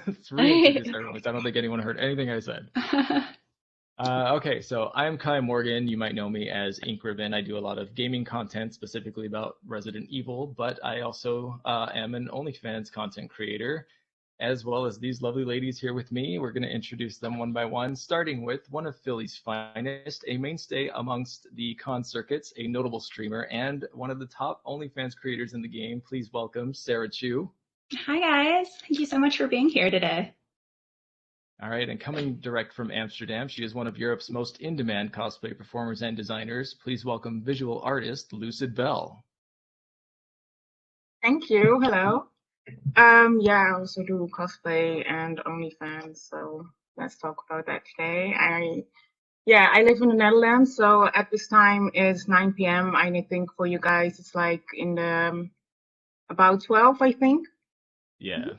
Let's reintroduce everyone. I don't think anyone heard anything I said. Okay, so I'm Kai Morgan. You might know me as Ink Ribbon. I do a lot of gaming content, specifically about Resident Evil, but I also am an OnlyFans content creator, as well as these lovely ladies here with me. We're going to introduce them one by one, starting with one of Philly's finest, a mainstay amongst the con circuits, a notable streamer, and one of the top OnlyFans creators in the game. Please welcome Sarah Chu. Hi guys, thank you so much for being here today. All right, and coming direct from Amsterdam, she is one of Europe's most in-demand cosplay performers and designers. Please welcome visual artist Lucid Bell. Thank you. Hello. Yeah, I also do cosplay and OnlyFans, so let's talk about that today. I live in the Netherlands, so at this time it's 9 p.m. I think for you guys it's like in the about 12, I think. Yeah.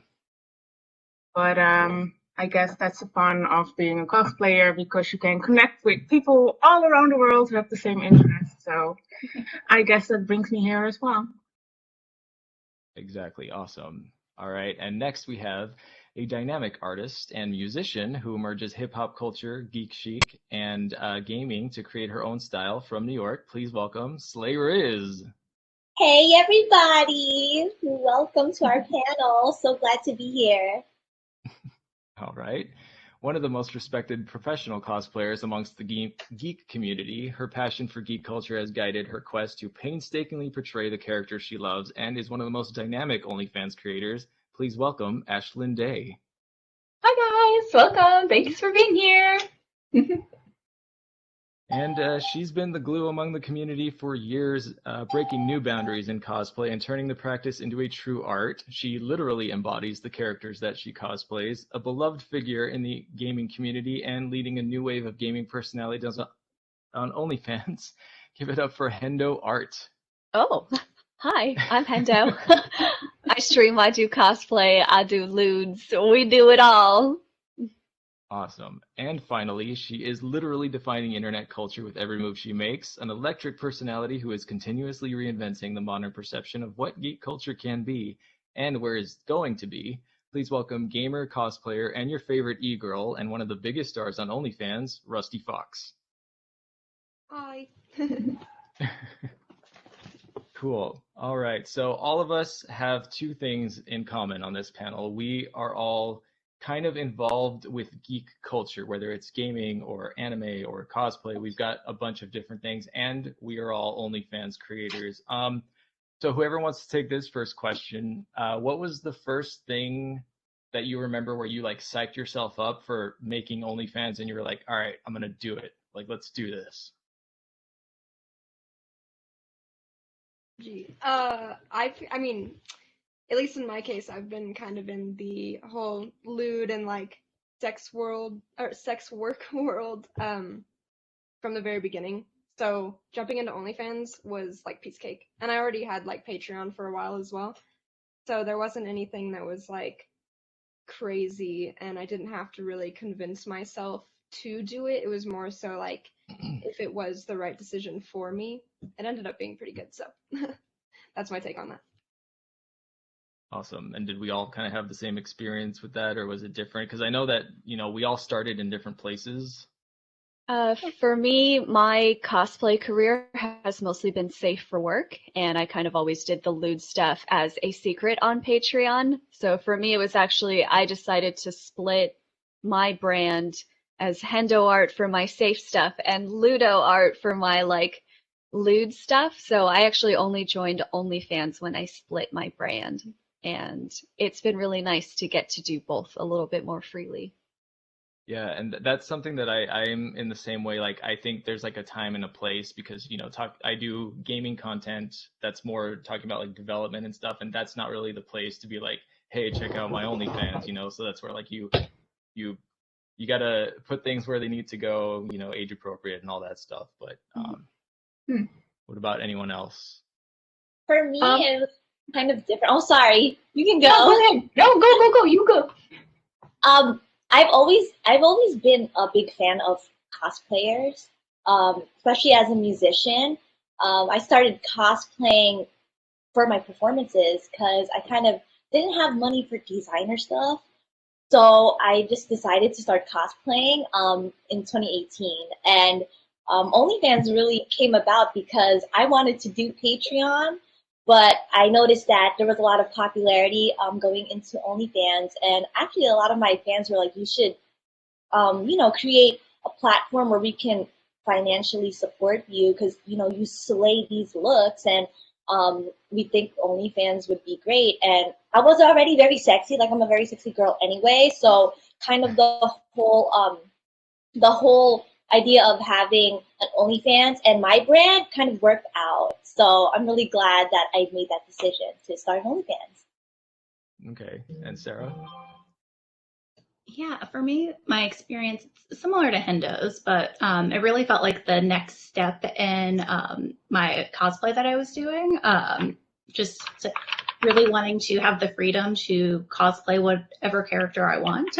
But I guess that's the fun of being a cosplayer, because you can connect with people all around the world who have the same interests. So I guess that brings me here as well. Exactly. Awesome. All right. And next we have a dynamic artist and musician who merges hip hop culture, geek chic, and gaming to create her own style from New York. Please welcome Slay Riz. Hey everybody! Welcome to our panel. So glad to be here. All right. One of the most respected professional cosplayers amongst the geek community, her passion for geek culture has guided her quest to painstakingly portray the characters she loves, and is one of the most dynamic OnlyFans creators. Please welcome Ashlyn Day. Hi guys, welcome. Thanks for being here. And she's been the glue among the community for years, breaking new boundaries in cosplay and turning the practice into a true art. She literally embodies the characters that she cosplays, a beloved figure in the gaming community and leading a new wave of gaming personalities on OnlyFans. Give it up for Hendo Art. Oh, hi, I'm Hendo. I stream, I do cosplay, I do lewds, we do it all. Awesome. And finally, she is literally defining internet culture with every move she makes, an electric personality who is continuously reinventing the modern perception of what geek culture can be and where it's going to be. Please welcome gamer, cosplayer, and your favorite e-girl, and one of the biggest stars on OnlyFans, Rusty Fox. Hi. Cool. All right. So all of us have two things in common on this panel. We are all kind of involved with geek culture, whether it's gaming or anime or cosplay. We've got a bunch of different things, and we are all OnlyFans creators. So whoever wants to take this first question, what was the first thing that you remember where you like psyched yourself up for making OnlyFans and you were like, all right, I'm gonna do it. Like, let's do this. I mean, at least in my case, I've been kind of in the whole lewd and like sex world or sex work world from the very beginning. So jumping into OnlyFans was like piece of cake. And I already had like Patreon for a while as well. So there wasn't anything that was like crazy, and I didn't have to really convince myself to do it. It was more so like if it was the right decision for me. It ended up being pretty good. So that's my take on that. Awesome. And did we all kind of have the same experience with that, or was it different? Because I know that, we all started in different places. For me, my cosplay career has mostly been safe for work, and I kind of always did the lewd stuff as a secret on Patreon. So for me, it was actually, I decided to split my brand as Hendo Art for my safe stuff and Ludo Art for my like lewd stuff. So I actually only joined OnlyFans when I split my brand, and it's been really nice to get to do both a little bit more freely. Yeah, and that's something that I'm in the same way. Like, I think there's like a time and a place because, I do gaming content that's more talking about like development and stuff, and that's not really the place to be like, hey, check out my OnlyFans, so that's where like you gotta put things where they need to go, age appropriate and all that stuff. But what about anyone else? For me, it was kind of different. Oh, sorry. You can go. No, go ahead. No, go. You go. I've always been a big fan of cosplayers, especially as a musician. I started cosplaying for my performances because I kind of didn't have money for designer stuff. So I just decided to start cosplaying in 2018. And OnlyFans really came about because I wanted to do Patreon, but I noticed that there was a lot of popularity going into OnlyFans. And actually, a lot of my fans were like, you should, create a platform where we can financially support you because, you slay these looks. And we think OnlyFans would be great. And I was already very sexy, like I'm a very sexy girl anyway. So kind of the whole idea of having an OnlyFans and my brand kind of worked out. So I'm really glad that I made that decision to start OnlyFans. Okay, and Sarah? Yeah, for me, my experience is similar to Hendo's, but it really felt like the next step in my cosplay that I was doing. Just really wanting to have the freedom to cosplay whatever character I want.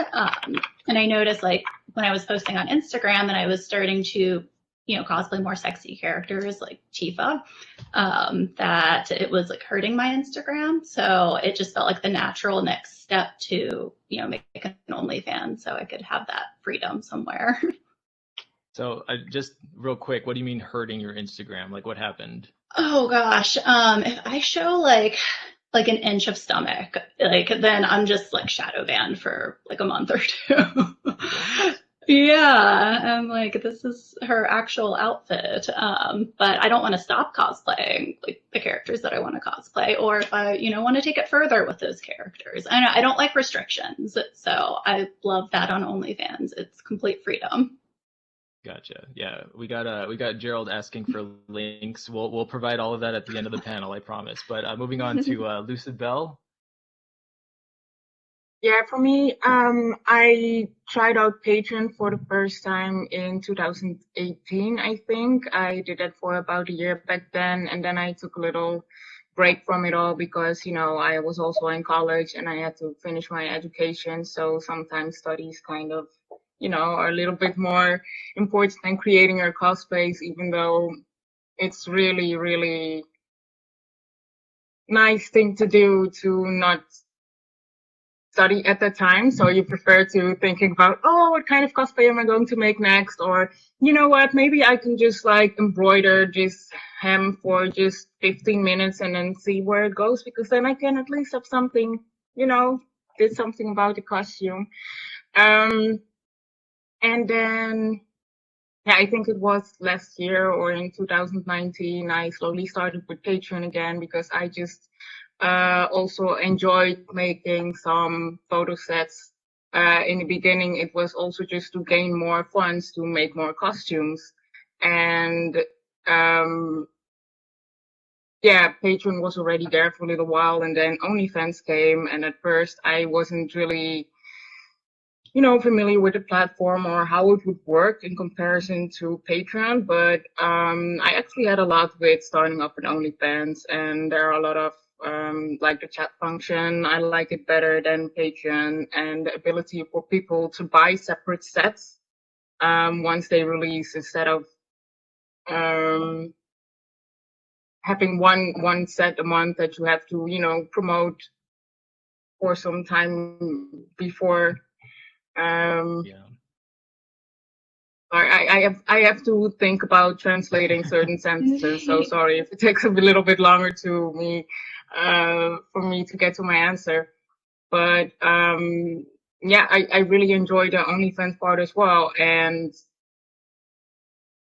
And I noticed, like, when I was posting on Instagram and I was starting to, cosplay more sexy characters like Tifa, that it was like hurting my Instagram. So it just felt like the natural next step to, make an OnlyFans so I could have that freedom somewhere. So just real quick, what do you mean hurting your Instagram? Like what happened? Oh gosh, if I show like an inch of stomach, like then I'm just like shadow banned for like a month or two. Yeah, I'm like, this is her actual outfit. But I don't want to stop cosplaying like the characters that I want to cosplay, or if I, want to take it further with those characters. I don't like restrictions, so I love that on OnlyFans. It's complete freedom. Gotcha. Yeah, we got Gerald asking for links. We'll provide all of that at the end of the panel, I promise. But moving on to Lucid Bell. Yeah, for me, I tried out Patreon for the first time in 2018, I think. I did that for about a year back then, and then I took a little break from it all because, I was also in college and I had to finish my education. So sometimes studies kind of, are a little bit more important than creating your cosplays, even though it's really, really nice thing to do to not study at that time. So you prefer to thinking about, oh, what kind of cosplay am I going to make next? Or, you know what, maybe I can just like embroider this hem for just 15 minutes and then see where it goes, because then I can at least have something, did something about the costume. And then, yeah, I think it was last year or in 2019, I slowly started with Patreon again because I just also enjoyed making some photo sets. In the beginning, it was also just to gain more funds to make more costumes. And yeah, Patreon was already there for a little while, and then OnlyFans came. And at first, I wasn't really familiar with the platform or how it would work in comparison to Patreon, but I actually had a lot with starting up an OnlyFans, and there are a lot of like the chat function. I like it better than Patreon, and the ability for people to buy separate sets once they release, instead of having one set a month that you have to promote for some time before. Yeah. I have to think about translating certain sentences, so sorry if it takes a little bit longer for me to get to my answer. But yeah, I really enjoy the OnlyFans part as well, and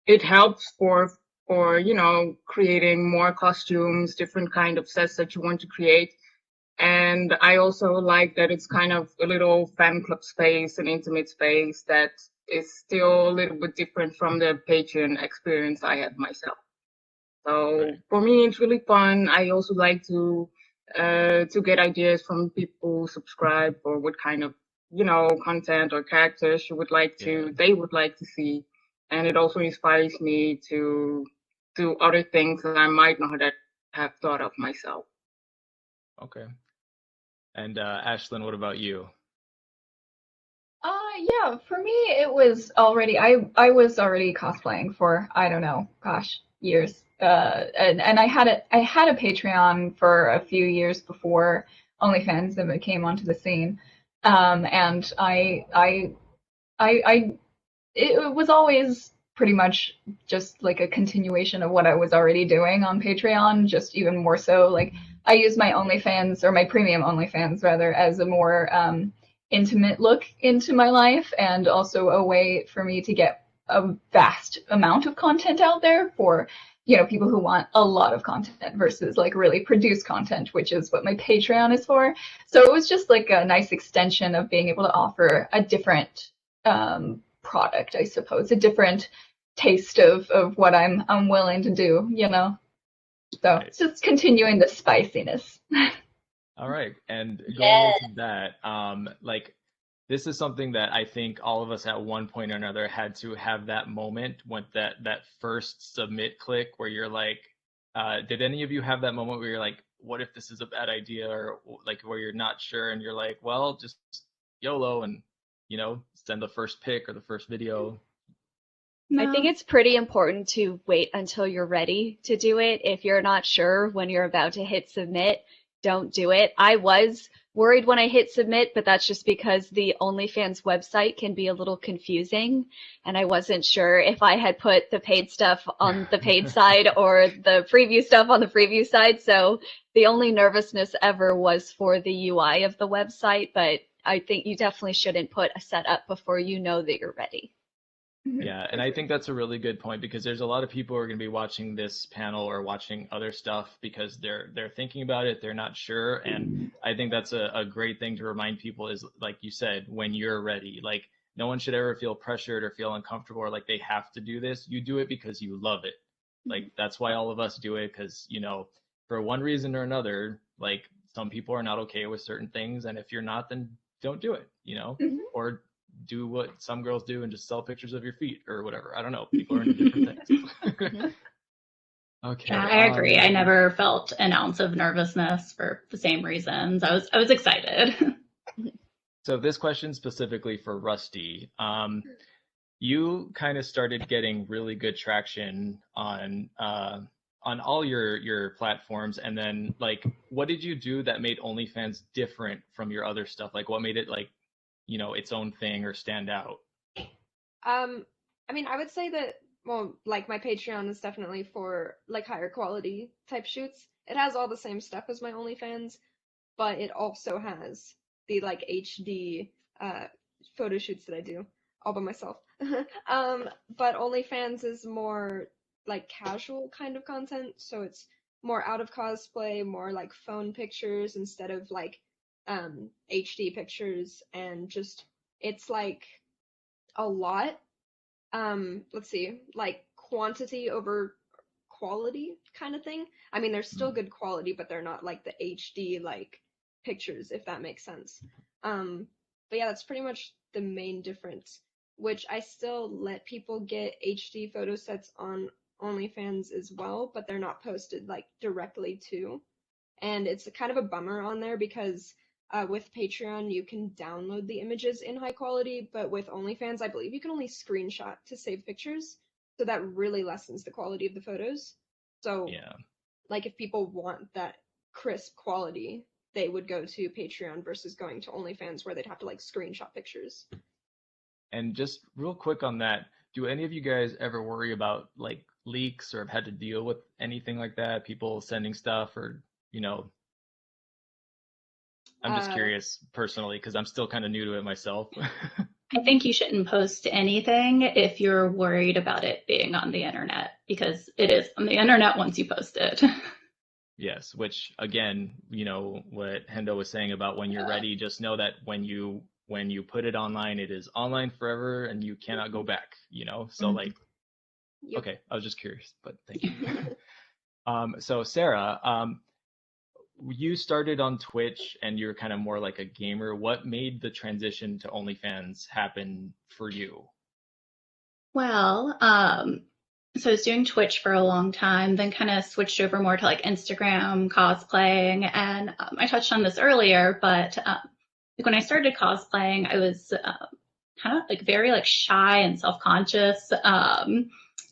it helps for creating more costumes, different kind of sets that you want to create. And I also like that it's kind of a little fan club space, an intimate space that is still a little bit different from the Patreon experience I had myself. So Right. for me, it's really fun. I also like to get ideas from people who subscribe, or what kind of content or characters they would like to see, and it also inspires me to do other things that I might not have thought of myself. Okay. And Ashlyn, what about you? Yeah, for me it was already I was already cosplaying for, I don't know, gosh, years. And I had a Patreon for a few years before OnlyFans came onto the scene. And it was always pretty much just like a continuation of what I was already doing on Patreon, just even more so. Like I use my OnlyFans, or my premium OnlyFans rather, as a more intimate look into my life, and also a way for me to get a vast amount of content out there for, you know, people who want a lot of content versus like really produced content, which is what my Patreon is for. So it was just like a nice extension of being able to offer a different product, I suppose, a different taste of what I'm willing to do, you know. So it's just continuing the spiciness. All right, and going into that, like this is something that I think all of us at one point or another had to have that moment when that first submit click where you're like, did any of you have that moment where you're like, what if this is a bad idea, or like where you're not sure and you're like, well, just YOLO and, you know, send the first pic or the first video? I think it's pretty important to wait until you're ready to do it. If you're not sure when you're about to hit submit, don't do it. I was worried when I hit submit, but that's just because the OnlyFans website can be a little confusing, and I wasn't sure if I had put the paid stuff on the paid side or the preview stuff on the preview side. So the only nervousness ever was for the UI of the website, but I think you definitely shouldn't put a setup before you know that you're ready. Yeah, and I think that's a really good point, because there's a lot of people who are going to be watching this panel or watching other stuff because they're thinking about it, they're not sure, and I think that's a great thing to remind people is, like you said, when you're ready. Like, no one should ever feel pressured or feel uncomfortable or like they have to do this. You do it because you love it. Like, that's why all of us do it, because, you know, for one reason or another, like some people are not okay with certain things, and if you're not, then don't do it, you know, or do what some girls do and just sell pictures of your feet or whatever. I don't know. People are into different things. Okay. Yeah, I agree. I never felt an ounce of nervousness for the same reasons. I was excited. So this question specifically for Rusty. You kind of started getting really good traction on all your platforms, and then like, what did you do that made OnlyFans different from your other stuff? Like, what made it, like, you know, its own thing or stand out? I mean, I would say that, well, like my Patreon is definitely for like higher quality type shoots. It has all the same stuff as my OnlyFans, but it also has the like HD photo shoots that I do all by myself. But OnlyFans is more like casual kind of content, so it's more out of cosplay, more like phone pictures instead of like HD pictures, and just it's like a lot. Let's see, like quantity over quality kind of thing. I mean, they're still good quality, but they're not like the HD like pictures, if that makes sense. But yeah, that's pretty much the main difference, which I still let people get HD photo sets on OnlyFans as well, but they're not posted like directly to. And it's kind of a bummer on there because with Patreon, you can download the images in high quality, but with OnlyFans, I believe you can only screenshot to save pictures. So that really lessens the quality of the photos. So, Yeah. like, if people want that crisp quality, they would go to Patreon versus going to OnlyFans, where they'd have to, like, screenshot pictures. And just real quick on that, do any of you guys ever worry about, like, leaks or have had to deal with anything like that? People sending stuff, or, you know, I'm just curious personally, because I'm still kind of new to it myself. I think you shouldn't post anything if you're worried about it being on the internet, because it is on the internet once you post it. Yes, which again, you know, what Hendo was saying about when you're ready, just know that when you put it online, it is online forever and you cannot go back, you know? So like, Yep. okay, I was just curious, but thank you. So Sarah, you started on Twitch and you're kind of more like a gamer. What made the transition to OnlyFans happen for you? Well, so I was doing Twitch for a long time, then kind of switched over more to like Instagram, cosplaying, and I touched on this earlier, but like when I started cosplaying, I was kind of like very like shy and self-conscious,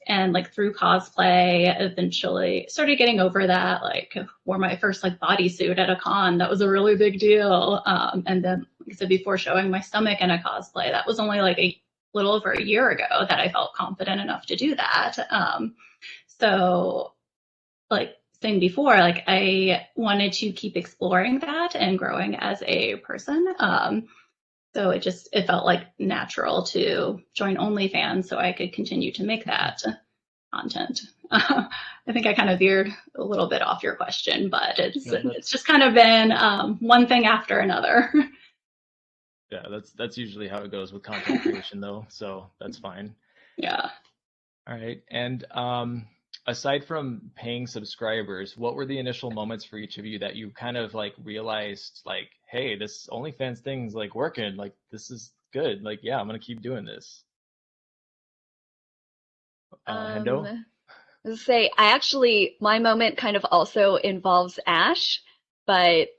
and like through cosplay, eventually started getting over that. Like wore my first like bodysuit at a con, that was a really big deal, and then So before showing my stomach in a cosplay, that was only like a little over a year ago that I felt confident enough to do that. So like saying before, like I wanted to keep exploring that and growing as a person. So it felt like natural to join OnlyFans so I could continue to make that content. I think I kind of veered a little bit off your question, but it's just kind of been one thing after another. Yeah, that's usually how it goes with content creation though, so that's fine. Yeah. All right. And aside from paying subscribers, what were the initial moments for each of you that you kind of like realized like, hey, this OnlyFans thing's like working, like this is good, like yeah, I'm gonna keep doing this. Hendo? My moment kind of also involves Ash, but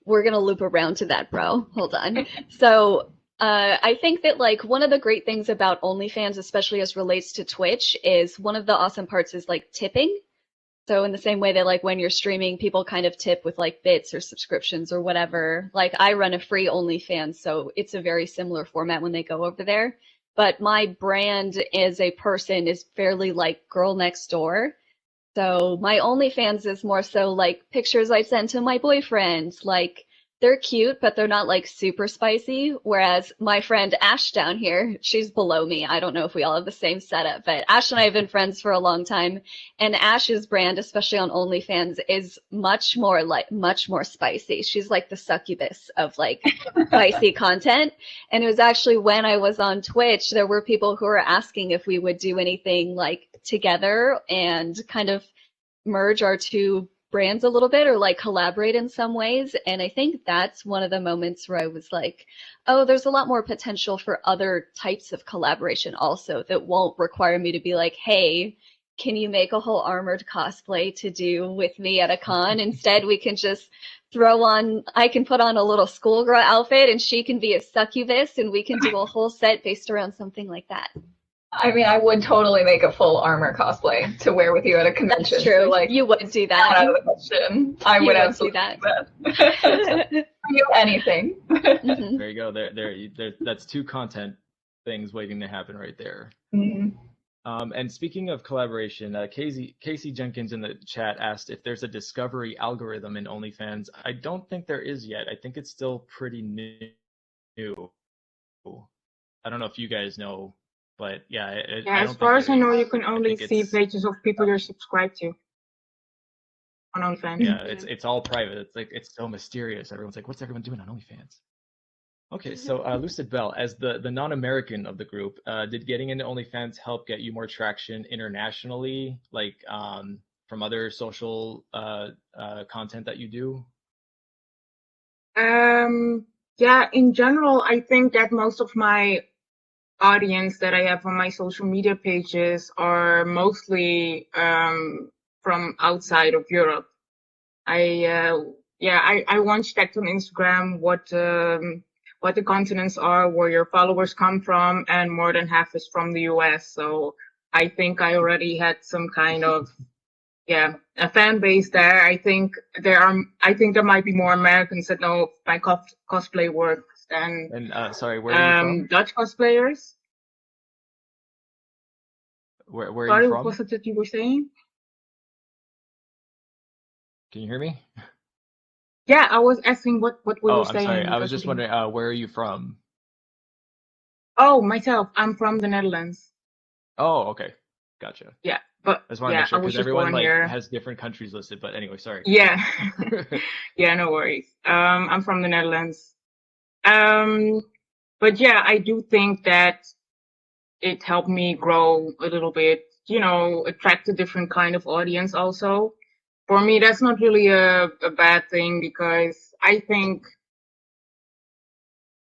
we're gonna loop around to that, bro. Hold on. So I think that like one of the great things about OnlyFans, especially as relates to Twitch, is one of the awesome parts is like tipping. So in the same way that like when you're streaming, people kind of tip with like bits or subscriptions or whatever. Like I run a free OnlyFans, so it's a very similar format when they go over there. But my brand as a person is fairly like girl next door. So my OnlyFans is more so like pictures I send to my boyfriend. Like they're cute, but they're not like super spicy. Whereas my friend Ash down here, she's below me. I don't know if we all have the same setup, but Ash and I have been friends for a long time. And Ash's brand, especially on OnlyFans, is much more spicy. She's like the succubus of like spicy content. And it was actually when I was on Twitch, there were people who were asking if we would do anything like together and kind of merge our two brands a little bit or like collaborate in some ways. And I think that's one of the moments where I was like, oh, there's a lot more potential for other types of collaboration also that won't require me to be like, hey, can you make a whole armored cosplay to do with me at a con? Instead, we can just I can put on a little schoolgirl outfit and she can be a succubus and we can do a whole set based around something like that. I mean, I would totally make a full armor cosplay to wear with you at a convention. That's true. So, like, you would do that. Out of the question. I would absolutely do that. Do anything. Mm-hmm. There you go. There. That's two content things waiting to happen right there. Mm-hmm. And speaking of collaboration, Casey Jenkins in the chat asked if there's a discovery algorithm in OnlyFans. I don't think there is yet. I think it's still pretty new. I don't know if you guys know. But yeah, as far as I know, you can only see pages of people you're subscribed to on OnlyFans. Yeah, it's all private. It's so mysterious. Everyone's like, what's everyone doing on OnlyFans? Okay, so Lucid Bell, as the non-American of the group, did getting into OnlyFans help get you more traction internationally, like from other social content that you do? Yeah, in general, I think that most of my audience that I have on my social media pages are mostly from outside of Europe. I once checked on Instagram what the continents are, where your followers come from, and more than half is from the US. So I think I already had some kind of a fan base there. I think there might be more Americans that know my cosplay work than sorry, where are you from? Dutch cosplayers. Where are Sorry, you from? what was it that you were saying? Can you hear me? Yeah, I was asking what we were saying. I'm sorry. I was just wondering, where are you from? Oh, myself. I'm from the Netherlands. Oh, okay. Gotcha. Yeah, but I just want to make sure because everyone has different countries listed. But anyway, sorry. Yeah. Yeah, no worries. I'm from the Netherlands. But yeah, I do think that it helped me grow a little bit, attract a different kind of audience also. For me, that's not really a bad thing because I think,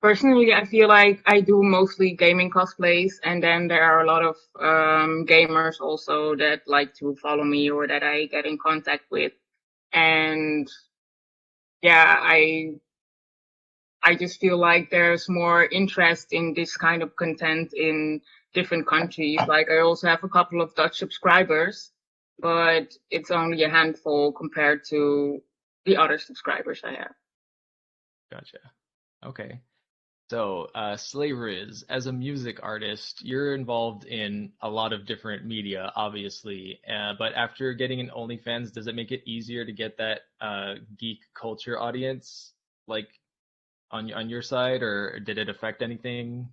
personally, I feel like I do mostly gaming cosplays, and then there are a lot of gamers also that like to follow me or that I get in contact with. And yeah, I just feel like there's more interest in this kind of content in different countries. Like I also have a couple of Dutch subscribers, but it's only a handful compared to the other subscribers I have. Gotcha. Okay. So, Slayriz, as a music artist, you're involved in a lot of different media, obviously. But after getting an OnlyFans, does it make it easier to get that geek culture audience, like on your side, or did it affect anything?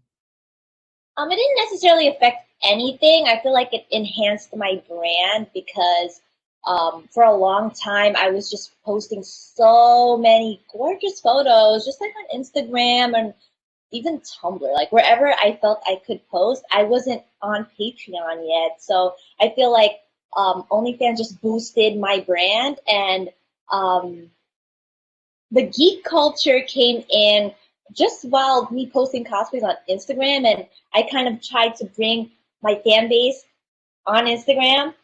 It didn't necessarily affect anything. I feel like it enhanced my brand because for a long time I was just posting so many gorgeous photos, just like on Instagram and even Tumblr, like wherever I felt I could post. I wasn't on Patreon yet, so I feel like OnlyFans just boosted my brand, and um, the geek culture came in just while me posting cosplays on Instagram, and I kind of tried to bring my fan base on Instagram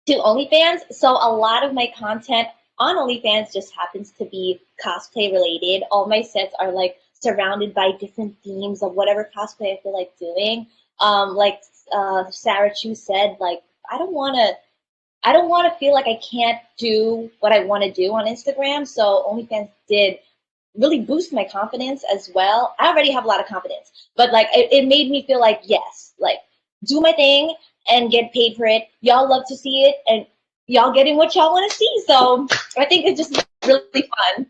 to OnlyFans. So a lot of my content on OnlyFans just happens to be cosplay related. All my sets are like surrounded by different themes of whatever cosplay I feel like doing. Like Sarah Chu said, like I don't want to feel like I can't do what I want to do on Instagram. So OnlyFans did really boost my confidence as well. I already have a lot of confidence, but like it made me feel like, yes, like do my thing and get paid for it. Y'all love to see it, and y'all getting what y'all want to see. So I think it's just really fun.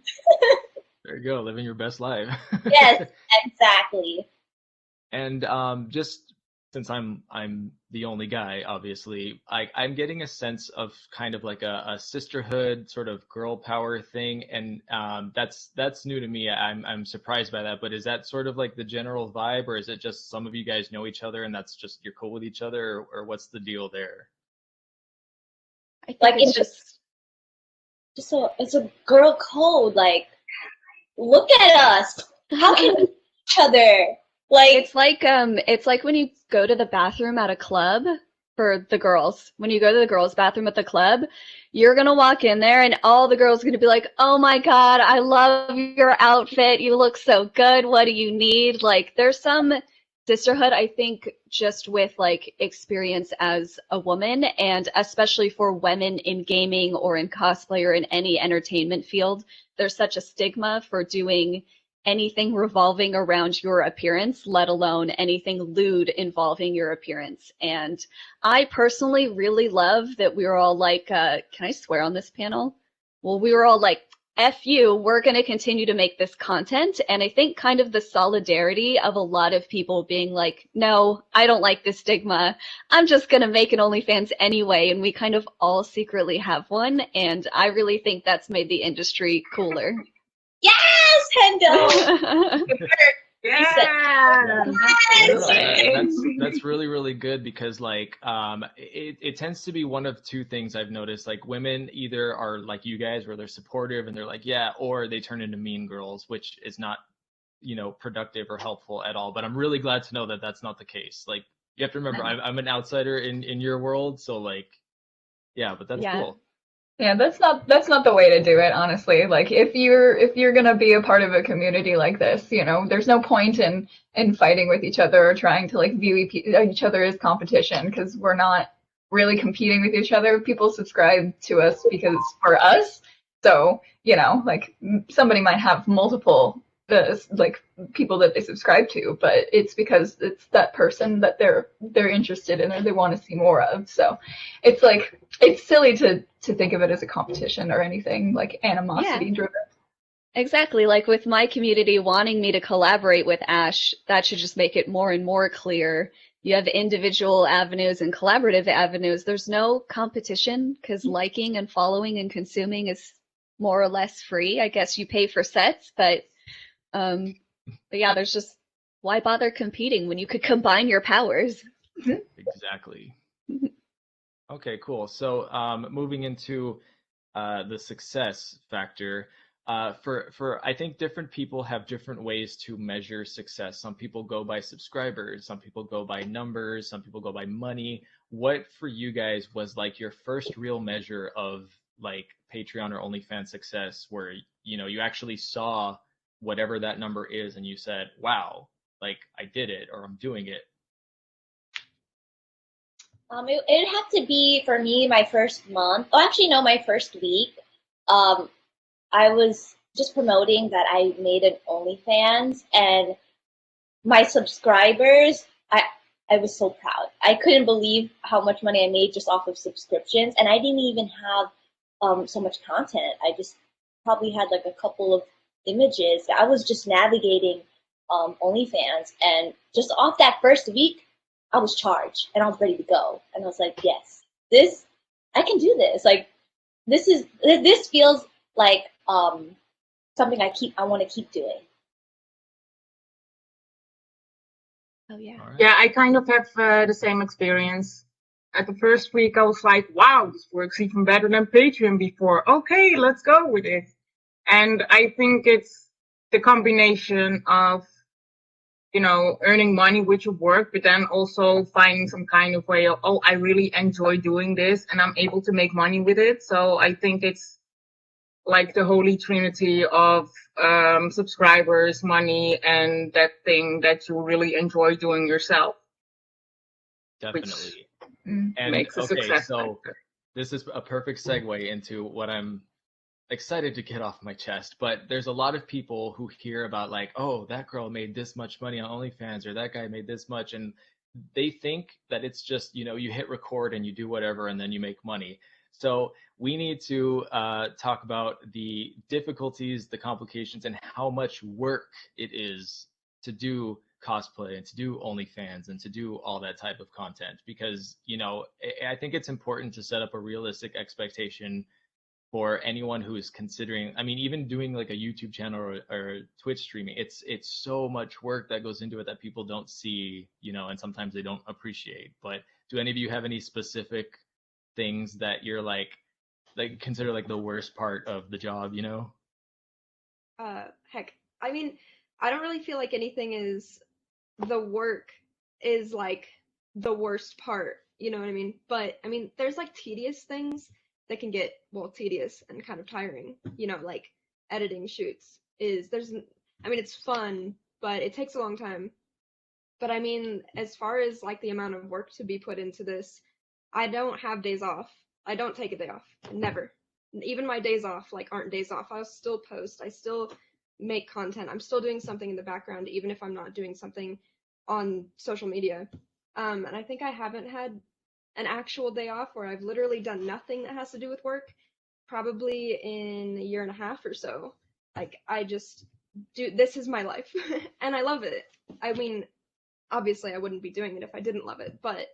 There you go, living your best life. Yes, exactly. And just since I'm the only guy, obviously, I'm getting a sense of kind of like a sisterhood sort of girl power thing, and that's new to me. I'm surprised by that. But is that sort of like the general vibe, or is it just some of you guys know each other and that's just you're cool with each other, or what's the deal there? I think Like it's it's it's a girl code. Like look at us. How can we see each other? Like it's like when you go to the bathroom at a club for the girls. When you go to the girls' bathroom at the club, you're gonna walk in there and all the girls are gonna be like, "Oh my God, I love your outfit. You look so good. What do you need?" Like there's some sisterhood, I think, just with like experience as a woman, and especially for women in gaming or in cosplay or in any entertainment field, there's such a stigma for doing anything revolving around your appearance, let alone anything lewd involving your appearance. And I personally really love that we were all like, can I swear on this panel? Well, we were all like, F you, we're going to continue to make this content. And I think kind of the solidarity of a lot of people being like, no, I don't like this stigma. I'm just going to make an OnlyFans anyway. And we kind of all secretly have one. And I really think that's made the industry cooler. yes, Hendo. Yeah. That's really really good because like it tends to be one of two things I've noticed. Like women either are like you guys where they're supportive and they're like yeah, or they turn into mean girls, which is not productive or helpful at all. But I'm really glad to know that that's not the case. Like you have to remember I'm an outsider in your world, so like yeah, but that's cool. Yeah, that's not the way to do it, honestly. Like if you're gonna be a part of a community like this, there's no point in fighting with each other or trying to like view each other as competition because we're not really competing with each other. People subscribe to us because for us. So, like somebody might have multiple like people that they subscribe to, but it's because it's that person that they're interested in or they want to see more of. So it's like it's silly to think of it as a competition or anything like animosity driven. Exactly. Like with my community wanting me to collaborate with Ash, that should just make it more and more clear. You have individual avenues and collaborative avenues. There's no competition because liking and following and consuming is more or less free. I guess you pay for sets, but yeah, there's just why bother competing when you could combine your powers? Exactly. Okay, cool. So moving into the success factor, for I think different people have different ways to measure success. Some people go by subscribers, some people go by numbers, some people go by money. What for you guys was like your first real measure of like Patreon or OnlyFans success where you actually saw whatever that number is and you said, wow, like I did it or I'm doing it? It'd have to be for me my first month. Oh, actually, no, my first week. I was just promoting that I made an OnlyFans, and my subscribers, I was so proud. I couldn't believe how much money I made just off of subscriptions, and I didn't even have so much content. I just probably had like a couple of images. I was just navigating OnlyFans, and just off that first week, I was charged and I was ready to go. And I was like, yes, I can do this. Like, this feels like something I want to keep doing. Oh yeah. All right. Yeah, I kind of have the same experience. At the first week, I was like, wow, this works even better than Patreon before. Okay, let's go with it. And I think it's the combination of, earning money with your work, but then also finding some kind of way of, oh, I really enjoy doing this and I'm able to make money with it. So I think it's like the holy trinity of subscribers, money, and that thing that you really enjoy doing yourself. Definitely. And makes a success so factor. this is a perfect segue into what I'm excited to get off my chest. But there's a lot of people who hear about like, oh, that girl made this much money on OnlyFans, or that guy made this much, and they think that it's just, you hit record and you do whatever and then you make money. So we need to talk about the difficulties, the complications, and how much work it is to do cosplay and to do OnlyFans and to do all that type of content. Because, I think it's important to set up a realistic expectation for anyone who is considering, I mean, even doing like a YouTube channel or Twitch streaming, it's so much work that goes into it that people don't see, and sometimes they don't appreciate. But do any of you have any specific things that you're like consider like the worst part of the job, Heck, I mean, I don't really feel like anything is the work is like the worst part, you know what I mean? But I mean, there's like tedious things that can get, well, tedious and kind of tiring, like editing shoots it's fun, but it takes a long time. But I mean, as far as like the amount of work to be put into this, I don't have days off. I don't take a day off. Never. Even my days off like aren't days off. I'll still post. I still make content. I'm still doing something in the background, even if I'm not doing something on social media. And I think I haven't had an actual day off where I've literally done nothing that has to do with work, probably in a year and a half or so. Like, I just this is my life and I love it. I mean, obviously I wouldn't be doing it if I didn't love it, but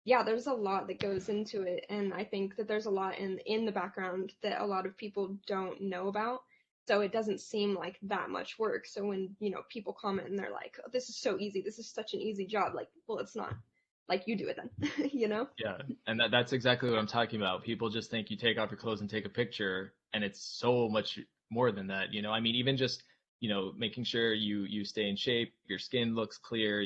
yeah, there's a lot that goes into it, and I think that there's a lot in the background that a lot of people don't know about. So it doesn't seem like that much work. So when, people comment and they're like, oh, this is so easy, this is such an easy job, like, well, it's not. Like, you do it then, Yeah, and that's exactly what I'm talking about. People just think you take off your clothes and take a picture, and it's so much more than that, I mean, even just, making sure you stay in shape, your skin looks clear,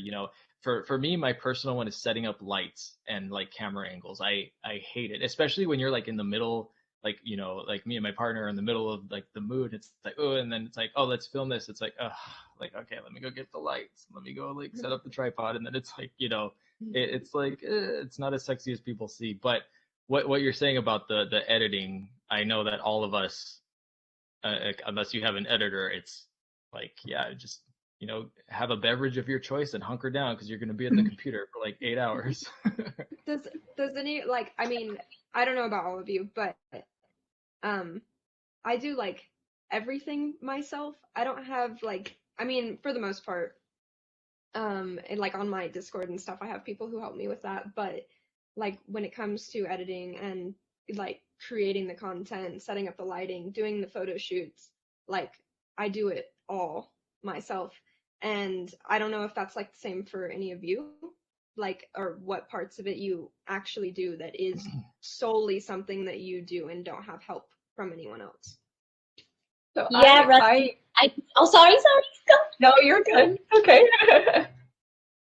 For me, my personal one is setting up lights and like camera angles. I hate it, especially when you're like in the middle, like, like me and my partner are in the middle of like the mood. It's like, oh, and then it's like, oh, let's film this. It's like, like, okay, let me go get the lights. Let me go like set up the tripod. And then it's like, it's like, it's not as sexy as people see. But what you're saying about the editing, I know that all of us, unless you have an editor, it's like, yeah, just, have a beverage of your choice and hunker down because you're going to be at the computer for like 8 hours. Does any, like, I mean, I don't know about all of you, but I do like everything myself. I don't have like, I mean, for the most part, and like on my Discord and stuff, I have people who help me with that. But like when it comes to editing and like creating the content, setting up the lighting, doing the photo shoots, like I do it all myself. And I don't know if that's like the same for any of you, like, or what parts of it you actually do that is solely something that you do and don't have help from anyone else. So Yeah, Rusty. Oh, sorry. Go. No, you're good. Okay.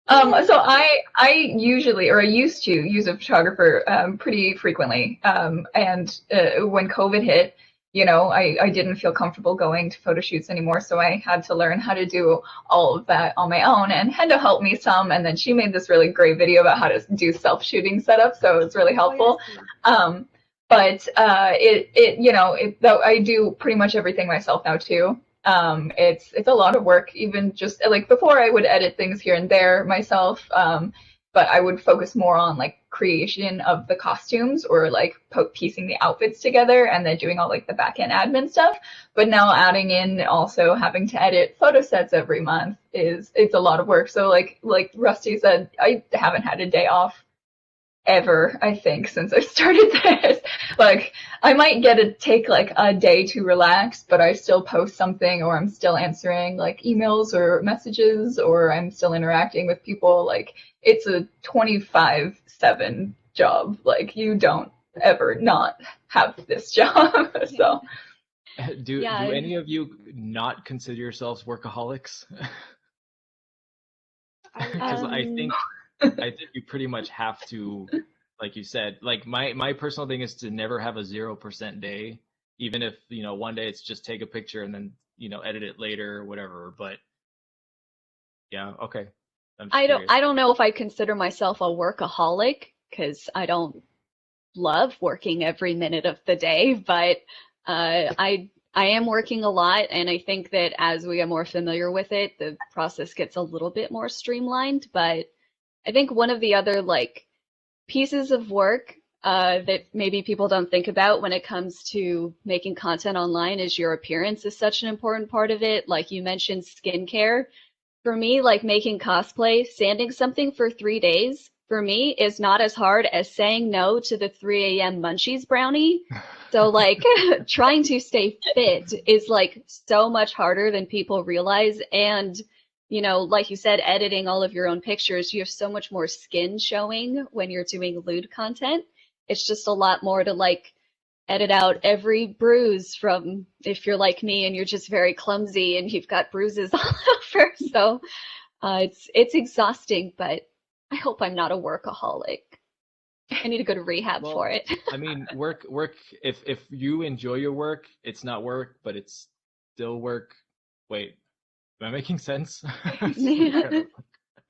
So I usually, or I used to use a photographer pretty frequently. And when COVID hit, I didn't feel comfortable going to photo shoots anymore. So I had to learn how to do all of that on my own. And Hendo helped me some. And then she made this really great video about how to do self-shooting setup. So it's really helpful. But though I do pretty much everything myself now too. It's a lot of work. Even just like before, I would edit things here and there myself. But I would focus more on like creation of the costumes or like piecing the outfits together and then doing all like the back end admin stuff. But now adding in also having to edit photo sets every month it's a lot of work. So like Rusty said, I haven't had a day off ever, I think, since I started this. Like, I might take like a day to relax, but I still post something, or I'm still answering like emails or messages, or I'm still interacting with people. Like, it's a 24/7 job. Like, you don't ever not have this job. So do any of you not consider yourselves workaholics? Because I think you pretty much have to, like you said, like my personal thing is to never have a 0% day, even if, one day it's just take a picture and then, edit it later or whatever. But yeah, okay. I don't know if I consider myself a workaholic, because I don't love working every minute of the day, but I am working a lot, and I think that as we get more familiar with it, the process gets a little bit more streamlined. But I think one of the other like pieces of work that maybe people don't think about when it comes to making content online is your appearance is such an important part of it. Like you mentioned, skincare. For me, like making cosplay, sanding something for 3 days, for me, is not as hard as saying no to the 3 a.m. munchies brownie. So like trying to stay fit is like so much harder than people realize. And, like you said, editing all of your own pictures, you have so much more skin showing when you're doing lewd content. It's just a lot more to like edit out every bruise from, if you're like me and you're just very clumsy and you've got bruises all over. So it's exhausting, but I hope I'm not a workaholic. I need to go to rehab for it. I mean, work. If you enjoy your work, it's not work, but it's still work. Wait, am I making sense? I think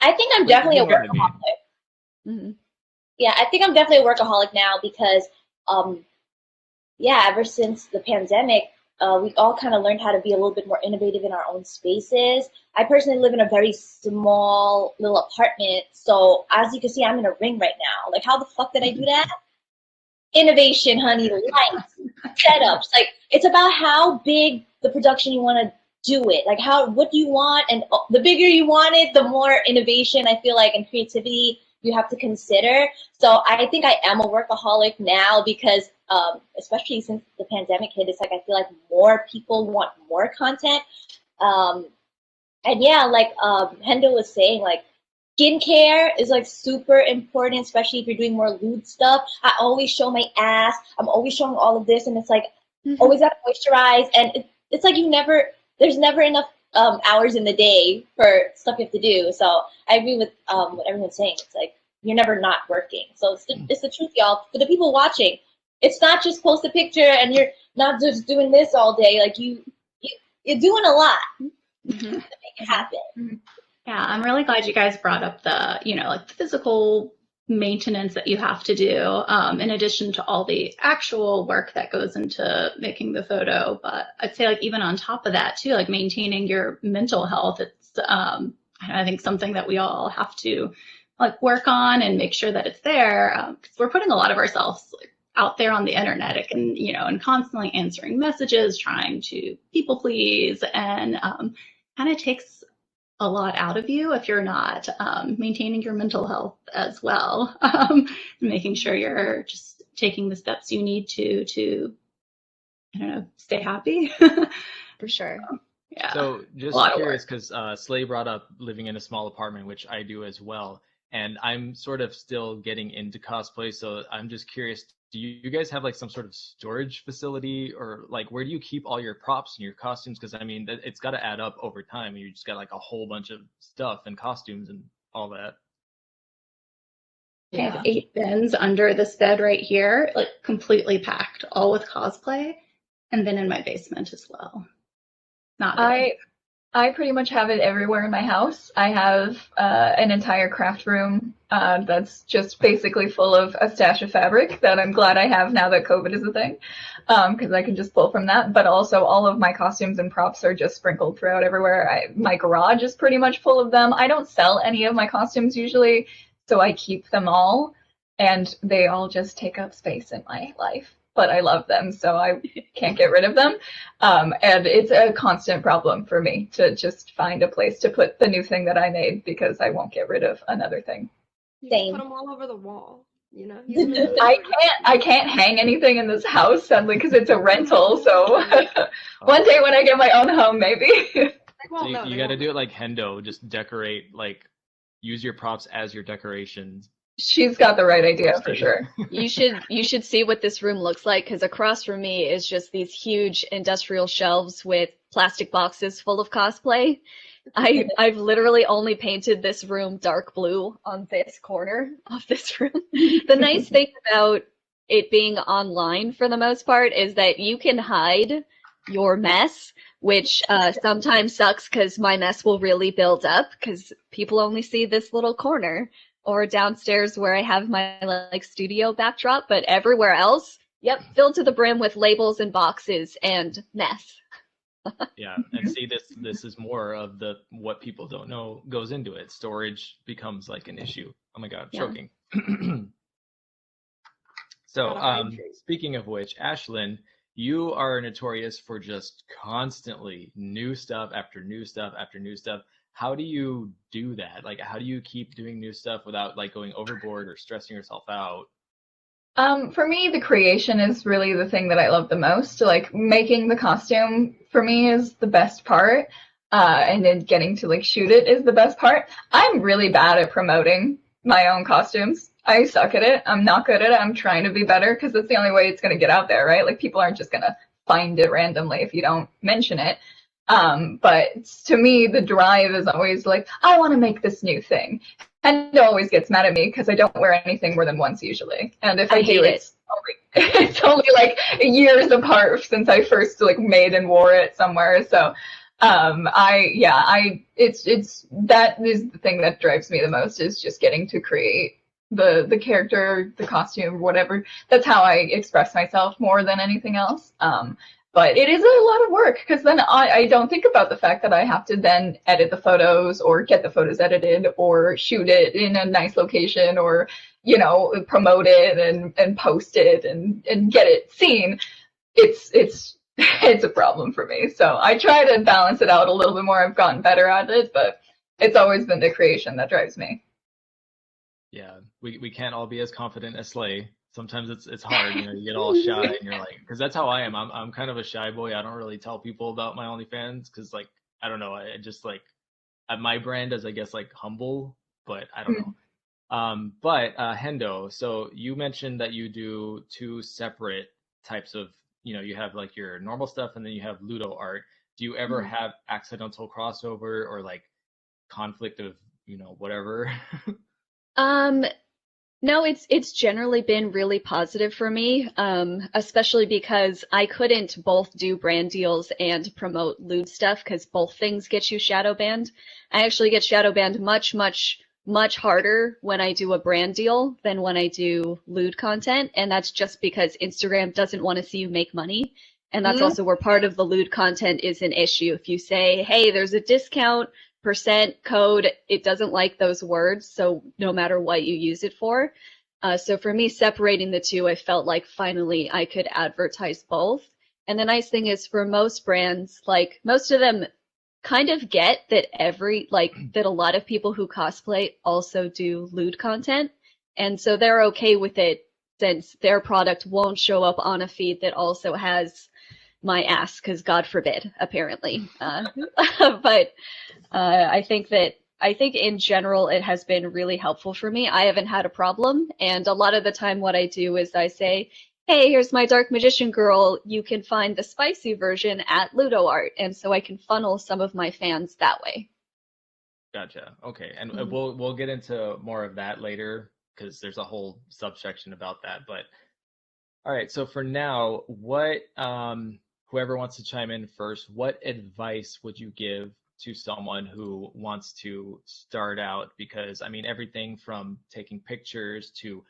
I'm definitely a workaholic. Mm-hmm. Yeah, I think I'm definitely a workaholic now because, ever since the pandemic, we all kind of learned how to be a little bit more innovative in our own spaces. I personally live in a very small little apartment, so as you can see, I'm in a ring right now. Like, how the fuck did I do that? Innovation, honey, lights, setups. Like, it's about how big the production you want to do it. Like, what do you want? And the bigger you want it, the more innovation, I feel like, and creativity you have to consider. So I think I am a workaholic now because, especially since the pandemic hit, it's like I feel like more people want more content. And yeah, like Hendo was saying, like skincare is like super important, especially if you're doing more lewd stuff. I always show my ass. I'm always showing all of this, and it's like always gotta moisturize, and it's like there's never enough hours in the day for stuff you have to do. So I agree with what everyone's saying. It's like you're never not working. So it's the truth, y'all. For the people watching, it's not just post a picture and you're not just doing this all day. Like you're doing a lot to make it happen. Yeah, I'm really glad you guys brought up the, like the physical maintenance that you have to do, in addition to all the actual work that goes into making the photo. But I'd say like even on top of that too, like maintaining your mental health, it's I think something that we all have to like work on and make sure that it's there, because we're putting a lot of ourselves like, out there on the internet, and and constantly answering messages, trying to people please, and kind of takes a lot out of you if you're not maintaining your mental health as well, making sure you're just taking the steps you need to I don't know, stay happy. For sure. Yeah. So just curious, because Slay brought up living in a small apartment, which I do as well, and I'm sort of still getting into cosplay, so I'm just curious, do you guys have like some sort of storage facility, or like where do you keep all your props and your costumes? Because I mean, it's got to add up over time. You just got like a whole bunch of stuff and costumes and all that. I have 8 bins under this bed right here, like completely packed, all with cosplay, and then in my basement as well. I pretty much have it everywhere in my house. I have an entire craft room that's just basically full of a stash of fabric that I'm glad I have now that COVID is a thing, because I can just pull from that. But also all of my costumes and props are just sprinkled throughout everywhere. My garage is pretty much full of them. I don't sell any of my costumes usually, so I keep them all, and they all just take up space in my life. But I love them, so I can't get rid of them. And it's a constant problem for me to just find a place to put the new thing that I made because I won't get rid of another thing. You just Same. put them all over the wall, you know? I can't hang anything in this house, sadly, because it's a rental. So one day when I get my own home, maybe. So you got to do it like Hendo, just decorate, like use your props as your decorations. She's got the right idea for sure. You should see what this room looks like, because across from me is just these huge industrial shelves with plastic boxes full of cosplay. I've literally only painted this room dark blue on this corner of this room. The nice thing about it being online for the most part is that you can hide your mess, which sometimes sucks because my mess will really build up because people only see this little corner. Or downstairs where I have my like studio backdrop, but everywhere else, yep, filled to the brim with labels and boxes and mess. Yeah, and see, this is more of the what people don't know goes into it. Storage becomes like an issue. Oh my God, Yeah. choking. So, speaking of which, Ashlyn, you are notorious for just constantly new stuff after new stuff after new stuff. How do you do that? Like, how do you keep doing new stuff without like going overboard or stressing yourself out? For me, the creation is really the thing that I love the most. Like making the costume for me is the best part, and then getting to like shoot it is the best part. I'm really bad at promoting my own costumes. I suck at it. I'm not good at it. I'm trying to be better because that's the only way it's gonna get out there, right? Like people aren't just gonna find it randomly if you don't mention it. But to me, the drive is always like, I want to make this new thing. And it always gets mad at me because I don't wear anything more than once usually. And if I do, it's only like years apart since I first like made and wore it somewhere. So, it's that is the thing that drives me the most is just getting to create the character, the costume, whatever. That's how I express myself more than anything else. But it is a lot of work because then I don't think about the fact that I have to then edit the photos or get the photos edited or shoot it in a nice location or, you know, promote it and post it and get it seen. It's a problem for me. So I try to balance it out a little bit more. I've gotten better at it, but it's always been the creation that drives me. Yeah, we can't all be as confident as Slay. Sometimes it's hard, you know, you get all shy and you're like, because that's how I am. I'm kind of a shy boy. I don't really tell people about my OnlyFans because like I don't know, I just like my brand is I guess like humble, but I don't know. But Hendo, so you mentioned that you do two separate types of, you know, you have like your normal stuff and then you have Ludo art. Do you ever have accidental crossover or like conflict of, you know, whatever? No, it's generally been really positive for me, especially because I couldn't both do brand deals and promote lewd stuff because both things get you shadow banned. I actually get shadow banned much harder when I do a brand deal than when I do lewd content, and that's just because Instagram doesn't want to see you make money. And that's also where part of the lewd content is an issue. If you say, hey, there's a discount, percent code, it doesn't like those words, so no matter what you use it for. So for me, separating the two, I felt like finally I could advertise both. And the nice thing is for most brands, like most of them kind of get that that a lot of people who cosplay also do lewd content. And so they're okay with it since their product won't show up on a feed that also has my ass, because God forbid, apparently. But I think in general it has been really helpful for me. I haven't had a problem, and a lot of the time what I do is I say, hey, here's my Dark Magician girl. You can find the spicy version at Ludo Art, and so I can funnel some of my fans that way. Gotcha. Okay, and we'll get into more of that later because there's a whole subsection about that. But all right, so for now, what whoever wants to chime in first, what advice would you give to someone who wants to start out? Because I mean, everything from taking pictures to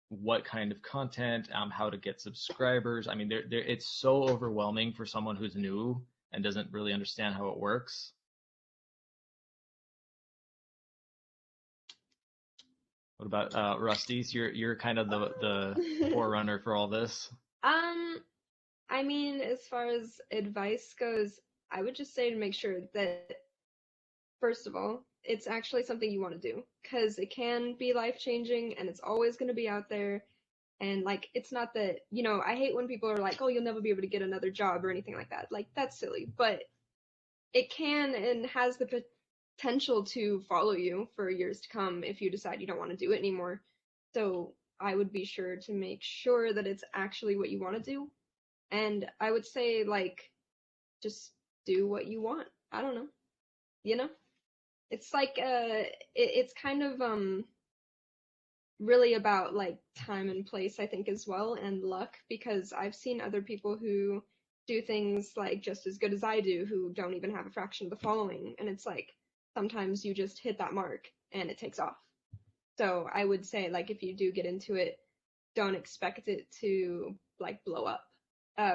what kind of content, how to get subscribers. I mean, it's so overwhelming for someone who's new and doesn't really understand how it works. What about Rusty? So you're kind of the forerunner for all this. I mean, as far as advice goes, I would just say to make sure that, first of all, it's actually something you want to do, because it can be life-changing and it's always going to be out there. And like, it's not that, you know, I hate when people are like, oh, you'll never be able to get another job or anything like that. Like, that's silly, but it can and has the potential to follow you for years to come if you decide you don't want to do it anymore. So I would be sure to make sure that it's actually what you want to do. And I would say, like, just do what you want. I don't know. You know? It's like, it's kind of, really about, like, time and place, I think, as well, and luck, because I've seen other people who do things, like, just as good as I do, who don't even have a fraction of the following, and it's like, sometimes you just hit that mark, and it takes off. So I would say, like, if you do get into it, don't expect it to, like, blow up.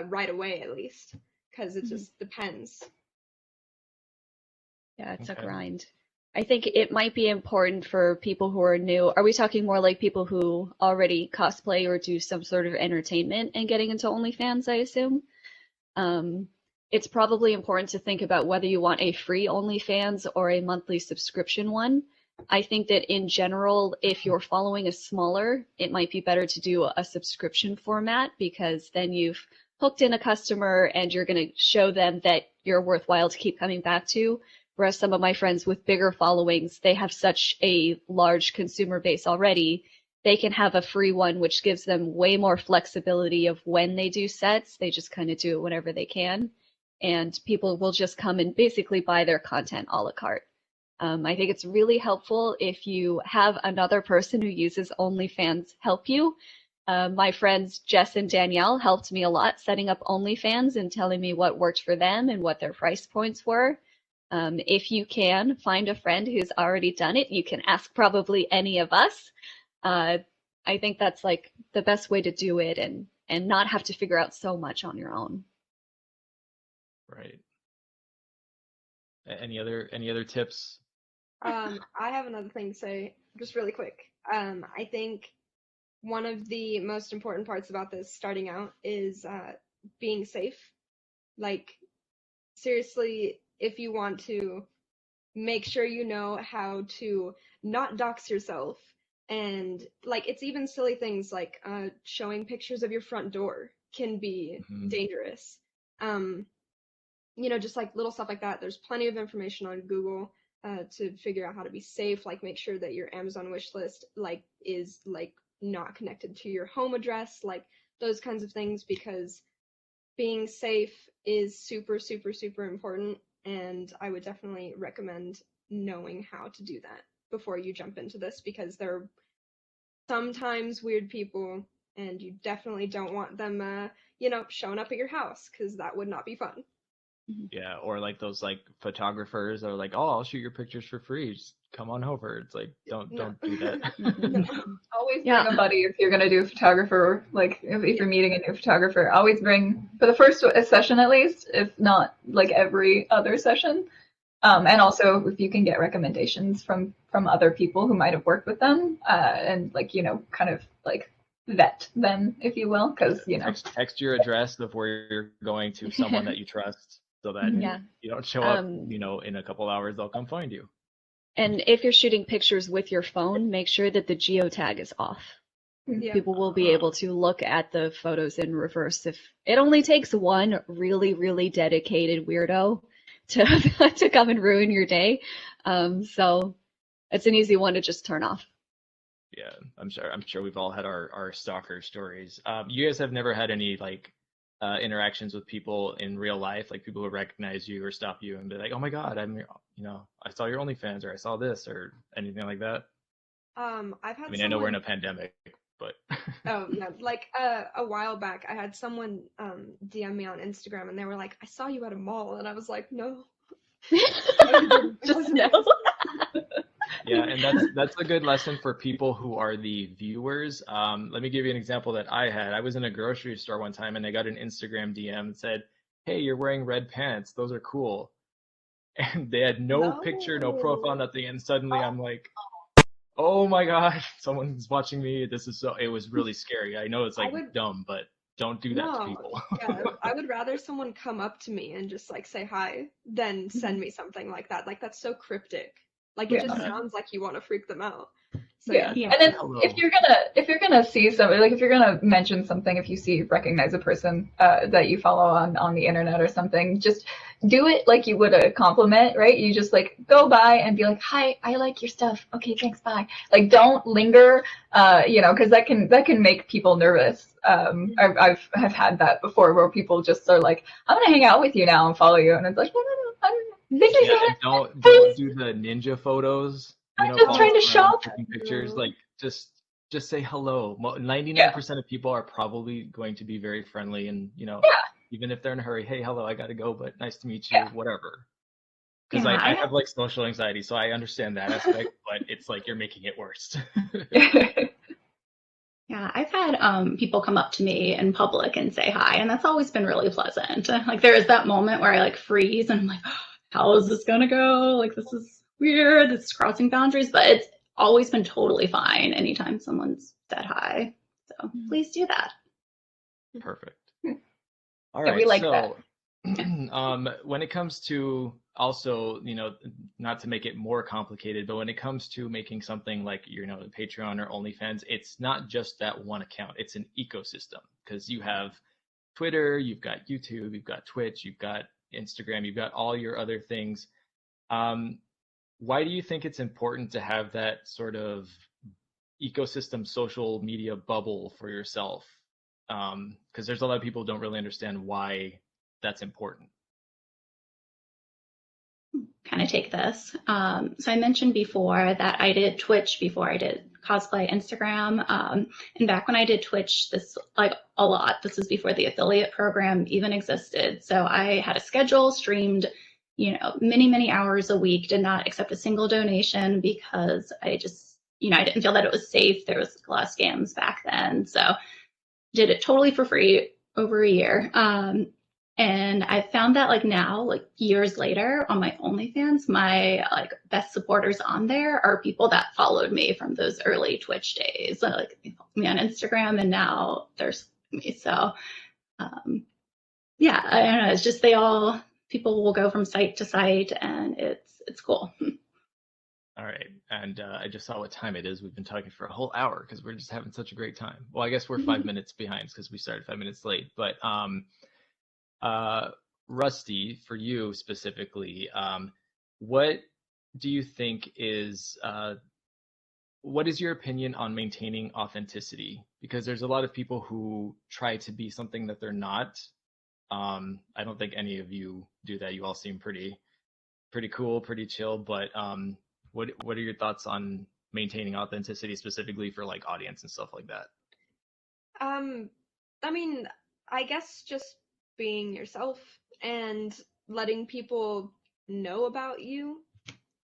Right away, at least, because it just depends. Yeah, it's Okay. a grind. I think it might be important for people who are new. Are we talking more like people who already cosplay or do some sort of entertainment and getting into OnlyFans, I assume? It's probably important to think about whether you want a free OnlyFans or a monthly subscription one. I think that in general, if your following is smaller, it might be better to do a subscription format, because then you've hooked in a customer and you're going to show them that you're worthwhile to keep coming back to. Whereas some of my friends with bigger followings, they have such a large consumer base already, they can have a free one, which gives them way more flexibility of when they do sets. They just kind of do it whenever they can. And people will just come and basically buy their content a la carte. I think it's really helpful if you have another person who uses OnlyFans help you. My friends Jess and Danielle helped me a lot setting up OnlyFans and telling me what worked for them and what their price points were. If you can find a friend who's already done it, you can ask probably any of us. I think that's like the best way to do it and not have to figure out so much on your own. Right. Any other tips? I have another thing to say, just really quick. I think one of the most important parts about this starting out is being safe. Like, seriously, if you want to, make sure you know how to not dox yourself. And like, it's even silly things like showing pictures of your front door can be dangerous. You know, just like little stuff like that. There's plenty of information on Google to figure out how to be safe. Like, make sure that your Amazon wish list like is like not connected to your home address, like those kinds of things, because being safe is super, super, super important. And I would definitely recommend knowing how to do that before you jump into this, because there are sometimes weird people, and you definitely don't want them, you know, showing up at your house, because that would not be fun. Yeah, or like those like photographers that are like, oh, I'll shoot your pictures for free. Just come on over. It's like, don't do that. Always bring a buddy if you're going to do a photographer. Like, if you're meeting a new photographer, always bring, for the first session at least, if not like every other session. And also, if you can get recommendations from other people who might have worked with them, and like, you know, kind of like vet them, if you will, because, you know. Text your address of where you're going to someone that you trust, so that you don't show up, you know, in a couple hours, they'll come find you. And if you're shooting pictures with your phone, make sure that the geotag is off. Yeah. People will be able to look at the photos in reverse. If it only takes one really, really dedicated weirdo to come and ruin your day. So it's an easy one to just turn off. Yeah, I'm sure we've all had our stalker stories. You guys have never had any like interactions with people in real life, like people who recognize you or stop you and be like, oh my God, I saw your OnlyFans, or I saw this, or anything like that? I've had I mean, I know we're in a pandemic, but oh yeah, like a while back I had someone DM me on Instagram, and they were like, I saw you at a mall, and I was like, no, Just no. Yeah, and that's a good lesson for people who are the viewers. Let me give you an example that I had. I was in a grocery store one time and I got an Instagram DM that said, "Hey, you're wearing red pants. Those are cool." And they had no picture, no profile, No. nothing. And suddenly I'm like, "Oh my God, someone's watching me. This is so." It was really scary. I know it's I like would dumb, but don't do that to no, people. yeah, I would rather someone come up to me and just like say hi than send me something like that. Like that's so cryptic. Like it Yeah. just Yeah, sounds like you want to freak them out. So Yeah. yeah. Yeah. And then hello. if you're gonna see somebody, like if you're gonna mention something, if you recognize a person that you follow on the internet or something, just do it like you would a compliment, right? You just like go by and be like, "Hi, I like your stuff. Okay, thanks, bye." Like don't linger, because that can make people nervous. I've had that before where people just are like, "I'm gonna hang out with you now and follow you," and it's like, "No, no, no, this is Yeah, and don't do the ninja photos, I'm just trying going to around shop." taking pictures. No. Like just say hello. Yeah. 99% of people are probably going to be very friendly and, Yeah. even if they're in a hurry, "Hey, hello, I gotta go, but nice to meet you," Yeah. whatever. Because Yeah, I I have like social anxiety, so I understand that aspect, but it's like you're making it worse. Yeah, I've had people come up to me in public and say hi, and that's always been really pleasant. Like there is that moment where I like freeze and I'm like, how is this gonna go? Like this is weird. This is crossing boundaries, but it's always been totally fine anytime someone's said hi. So please do that. Perfect. All Yeah, we right, like that. so when it comes to also, not to make it more complicated, but when it comes to making something like, Patreon or OnlyFans, it's not just that one account. It's an ecosystem because you have Twitter, you've got YouTube, you've got Twitch, you've got Instagram, you've got all your other things. Why do you think it's important to have that sort of ecosystem social media bubble for yourself? Because there's a lot of people who don't really understand why that's important. Kind of take this. So I mentioned before that I did Twitch before I did cosplay Instagram. And back when I did Twitch, this like a lot, this was before the affiliate program even existed. So I had a schedule, streamed, many, many hours a week, did not accept a single donation because I just, I didn't feel that it was safe. There was a lot of scams back then. So did it totally for free over a year. And I found that like now, like years later on my OnlyFans, my like best supporters on there are people that followed me from those early Twitch days. Like they followed me on Instagram and now there's me. So yeah, I don't know. It's just people will go from site to site and it's cool. All right, and I just saw what time it is. We've been talking for a whole hour because we're just having such a great time. Well, I guess we're 5 minutes behind because we started 5 minutes late. But Rusty, for you specifically, what do you think what is your opinion on maintaining authenticity? Because there's a lot of people who try to be something that they're not. I don't think any of you do that. You all seem pretty cool, pretty chill. But what are your thoughts on maintaining authenticity specifically for like audience and stuff like that? I mean, I guess just being yourself and letting people know about you.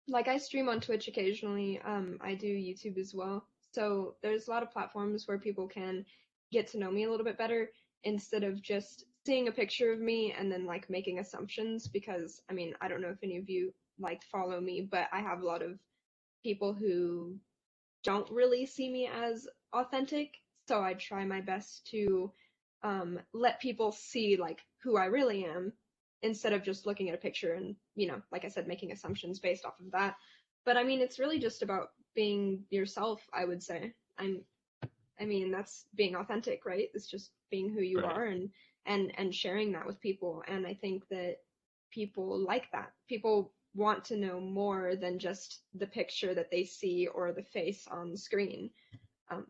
Like I stream on Twitch occasionally. I do YouTube as well. So there's a lot of platforms where people can get to know me a little bit better instead of just seeing a picture of me and then like making assumptions because I mean, I don't know if any of you like follow me, but I have a lot of people who don't really see me as authentic. So I try my best to let people see like who I really am instead of just looking at a picture and, like I said, making assumptions based off of that. But I mean, it's really just about being yourself, I would say. I mean, that's being authentic, right? It's just being who you Right. are and sharing that with people. And I think that people like that. People want to know more than just the picture that they see or the face on the screen. Um,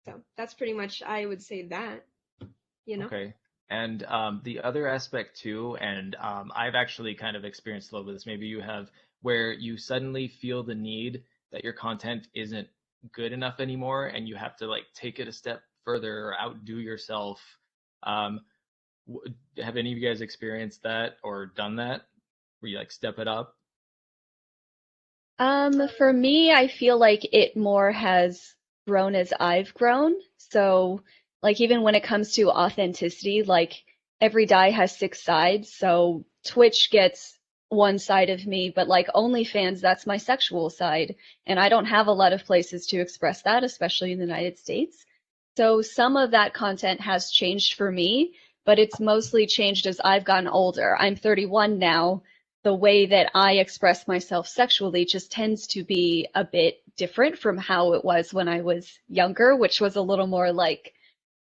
so that's pretty much, I would say that, Okay. And the other aspect too, and I've actually kind of experienced a little bit of this, maybe you have, where you suddenly feel the need that your content isn't good enough anymore and you have to like take it a step further or outdo yourself. Um, have any of you guys experienced that or done that? where you like step it up? For me, I feel like it more has grown as I've grown. So, like, even when it comes to authenticity, like, every die has six sides. So, Twitch gets one side of me, but like OnlyFans, that's my sexual side. And I don't have a lot of places to express that, especially in the United States. So, some of that content has changed for me, but it's mostly changed as I've gotten older. I'm 31 now. The way that I express myself sexually just tends to be a bit different from how it was when I was younger, which was a little more like,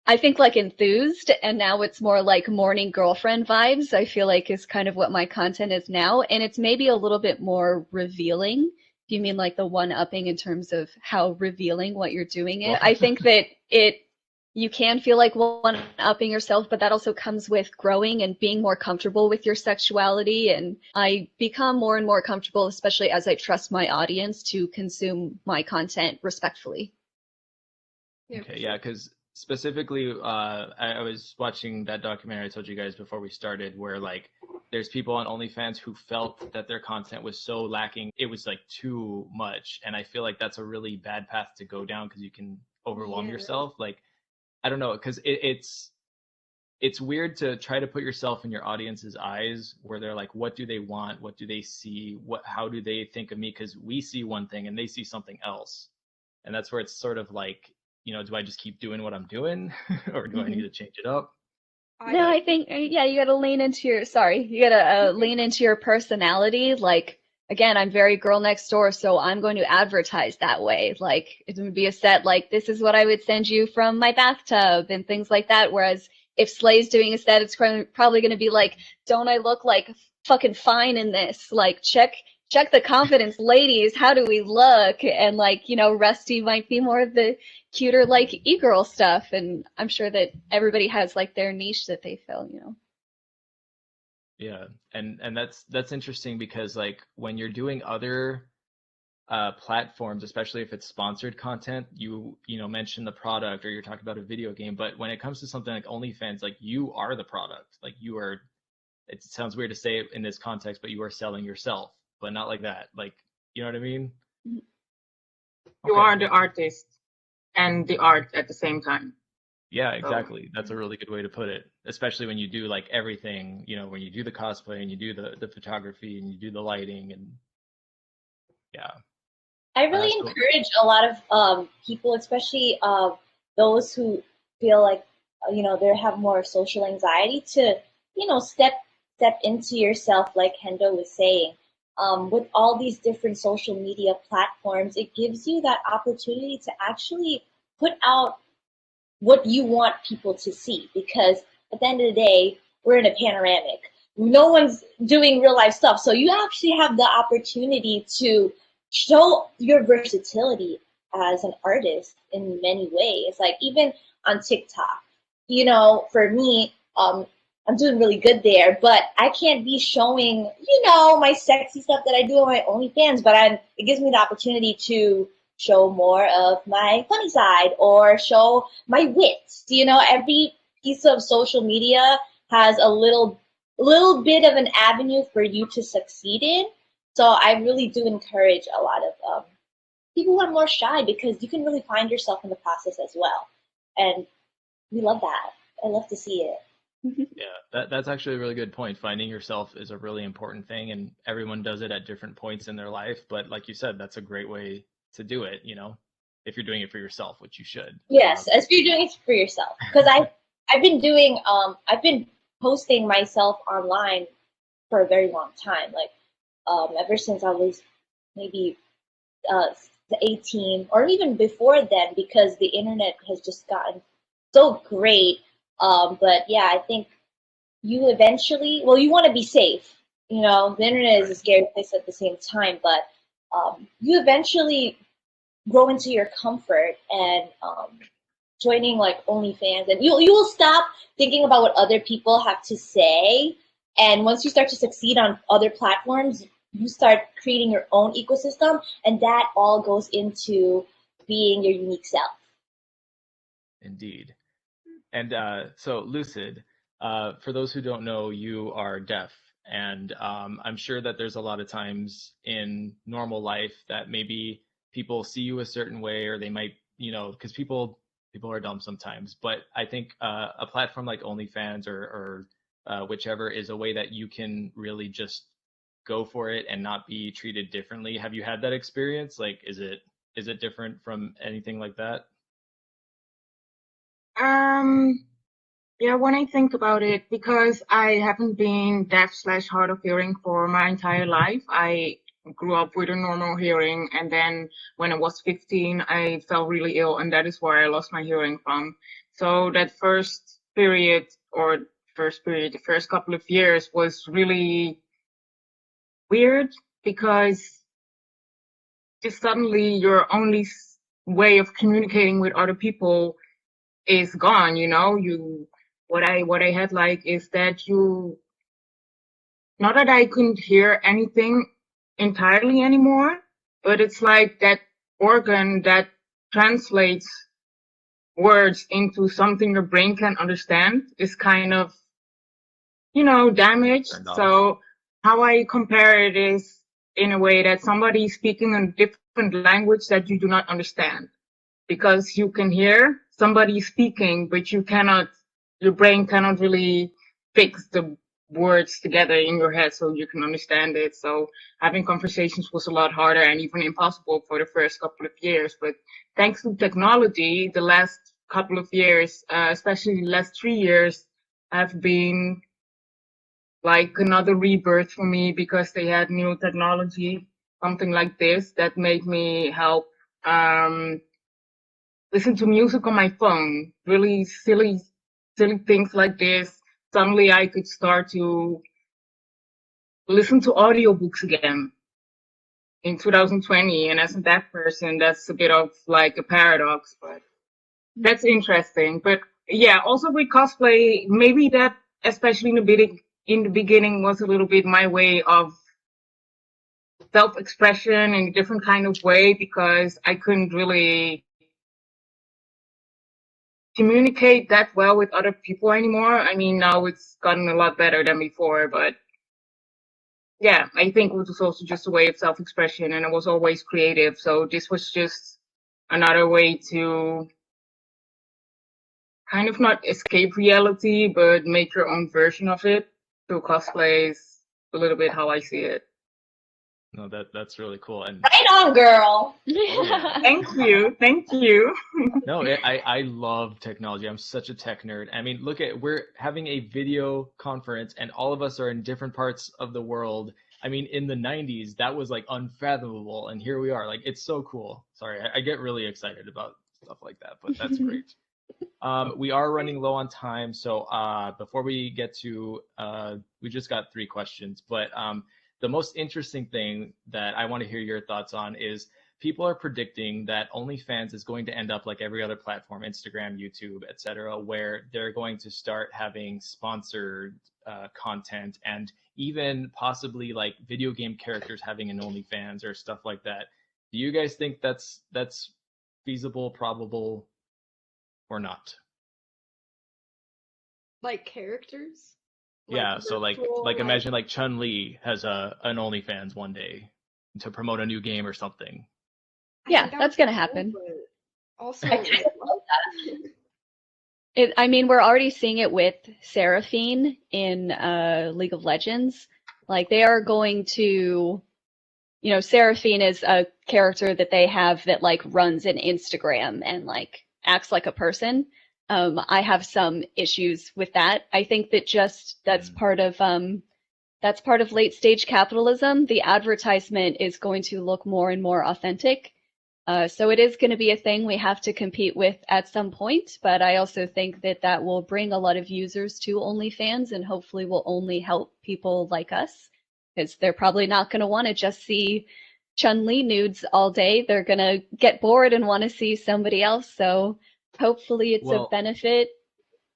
I think like enthused, and now it's more like morning girlfriend vibes, I feel like is kind of what my content is now. And it's maybe a little bit more revealing. If you mean like the one-upping in terms of how revealing what you're doing it. Well, I think that you can feel like one-upping yourself, but that also comes with growing and being more comfortable with your sexuality. And I become more and more comfortable, especially as I trust my audience to consume my content respectfully. Yeah, okay, for yeah, sure. because specifically, I was watching that documentary I told you guys before we started, where like there's people on OnlyFans who felt that their content was so lacking, it was like too much, and I feel like that's a really bad path to go down because you can overwhelm Yeah. yourself. Like, I don't know, because it's weird to try to put yourself in your audience's eyes where they're like, what do they want? What do they see? How do they think of me? Because we see one thing and they see something else. And that's where it's sort of like, do I just keep doing what I'm doing or do I need Mhm. to change it up? No, I But I think, yeah, you gotta lean into you gotta lean into your personality. Like, again, I'm very girl next door, so I'm going to advertise that way. Like, it would be a set like, this is what I would send you from my bathtub and things like that. Whereas if Slay's doing a set, it's probably gonna be like, don't I look like fucking fine in this? Like, check the confidence, ladies. How do we look? And like, Rusty might be more of the cuter like e-girl stuff, and I'm sure that everybody has like their niche that they fill. yeah, and that's interesting because like when you're doing other platforms, especially if it's sponsored content, you mention the product or you're talking about a video game, but when it comes to something like OnlyFans, like you are the product. Like you are, it sounds weird to say it in this context, but you are selling yourself, but not like that. Like, you know what I mean? You Okay. are the artist and the art at the same time. Yeah, So exactly. That's a really good way to put it, especially when you do like everything, when you do the cosplay and you do the photography and you do the lighting and yeah. I really So encourage a lot of people, especially those who feel like they have more social anxiety, to step into yourself, like Hendo was saying. With all these different social media platforms, it gives you that opportunity to actually put out what you want people to see, because at the end of the day, we're in a panoramic. No one's doing real life stuff, so you actually have the opportunity to show your versatility as an artist in many ways. Like even on TikTok, for me, I'm doing really good there, but I can't be showing my sexy stuff that I do on my OnlyFans. But it gives me the opportunity to show more of my funny side or show my wit. Every piece of social media has a little bit of an avenue for you to succeed in. So I really do encourage a lot of people who are more shy, because you can really find yourself in the process as well. And we love that. I love to see it. yeah, that's actually a really good point. Finding yourself is a really important thing, and everyone does it at different points in their life. But like you said, that's a great way to do it, if you're doing it for yourself, which you should. Yes, as you're doing it for yourself. Because I've been posting myself online for a very long time. Like ever since I was maybe uh, 18, or even before then, because the internet has just gotten so great. But yeah, I think you eventually, well, you want to be safe. The internet is a Right. scary place at the same time, but you eventually grow into your comfort and joining like OnlyFans, and you will stop thinking about what other people have to say. And once you start to succeed on other platforms, you start creating your own ecosystem, and that all goes into being your unique self. Indeed. And so, Lucid, for those who don't know, you are deaf And I'm sure that there's a lot of times in normal life that maybe people see you a certain way, or they might, because people are dumb sometimes. But I think a platform like OnlyFans or whichever is a way that you can really just go for it and not be treated differently. Have you had that experience? Like, is it different from anything like that? Yeah, when I think about it, because I haven't been deaf/hard of hearing for my entire life, I grew up with a normal hearing, and then when I was 15, I fell really ill, and that is where I lost my hearing from. So that the first couple of years was really weird because just suddenly your only way of communicating with other people is gone, what I had like is that not that I couldn't hear anything entirely anymore, but it's like that organ that translates words into something your brain can understand is kind of, damaged. Turned off. So how I compare it is in a way that somebody speaking a different language that you do not understand, because you can hear somebody speaking, but your brain cannot really fix the words together in your head so you can understand it. So having conversations was a lot harder and even impossible for the first couple of years. But thanks to technology, the last couple of years, especially the last 3 years, have been like another rebirth for me because they had new technology, something like this that made me help listen to music on my phone, really silly things like this. Suddenly I could start to listen to audiobooks again in 2020. And as a deaf person, that's a bit of like a paradox, but that's interesting. But yeah, also with cosplay, maybe that, especially in the beginning, was a little bit my way of self-expression in a different kind of way because I couldn't really communicate that well with other people anymore. I mean, now it's gotten a lot better than before, but yeah, I think it was also just a way of self-expression, and I was always creative. So this was just another way to kind of not escape reality, but make your own version of it. So cosplay is a little bit how I see it. No, that's really cool. And Right on, girl. yeah. Thank you. Thank you. No, I love technology. I'm such a tech nerd. I mean, we're having a video conference and all of us are in different parts of the world. I mean, in the 90s, that was like unfathomable. And here we are. Like, it's so cool. Sorry, I get really excited about stuff like that, but that's great. We are running low on time. So before we get to, we just got 3 questions, but the most interesting thing that I want to hear your thoughts on is people are predicting that OnlyFans is going to end up like every other platform, Instagram, YouTube, etc., where they're going to start having sponsored content and even possibly like video game characters having an OnlyFans or stuff like that. Do you guys think that's feasible, probable, or not? Like characters? Yeah, so virtual, like imagine like Chun-Li has an OnlyFans one day to promote a new game or something. Yeah, that's gonna happen. Also, I mean, we're already seeing it with Seraphine in League of Legends. Like, they are going to, Seraphine is a character that they have that like runs an Instagram and like acts like a person. I have some issues with that. I think that that's part of late stage capitalism. The advertisement is going to look more and more authentic. So it is going to be a thing we have to compete with at some point, but I also think that will bring a lot of users to OnlyFans and hopefully will only help people like us, because they're probably not going to want to just see Chun-Li nudes all day. They're going to get bored and want to see somebody else. So hopefully it's a benefit.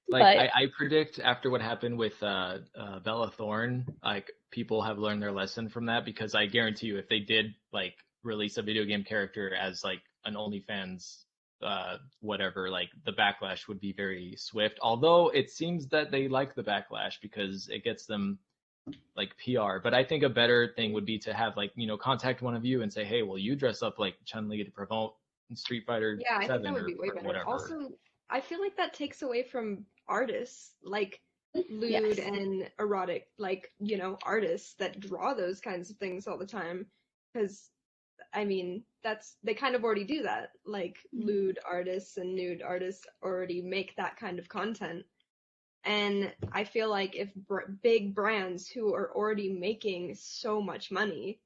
Like, I predict after what happened with Bella Thorne, like people have learned their lesson from that, because I guarantee you if they did like release a video game character as like an OnlyFans whatever, like the backlash would be very swift. Although it seems that they like the backlash because it gets them like PR. But I think a better thing would be to have like, you know, contact one of you and say, hey, will you dress up like Chun-Li to promote Street Fighter Yeah, I think that 7 would be way or better. whatever. Also, I feel like that takes away from artists like Yes. lewd and erotic, like, you know, artists that draw those kinds of things all the time. Because, I mean, they kind of already do that. Like, lewd artists and nude artists already make that kind of content. And I feel like if big brands who are already making so much money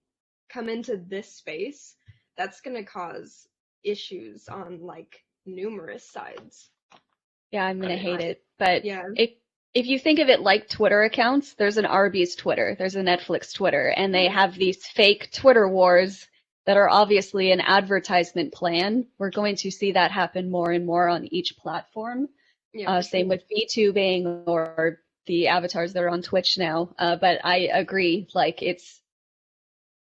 come into this space, that's going to cause issues on like numerous sides. Yeah, I'm gonna Right. hate it. But Yeah. if you think of it like Twitter accounts, there's an Arby's Twitter, there's a Netflix Twitter, and they have these fake Twitter wars that are obviously an advertisement plan. We're going to see that happen more and more on each platform. Yeah, for Same sure. with VTubing or the avatars that are on Twitch now. But I agree, like it's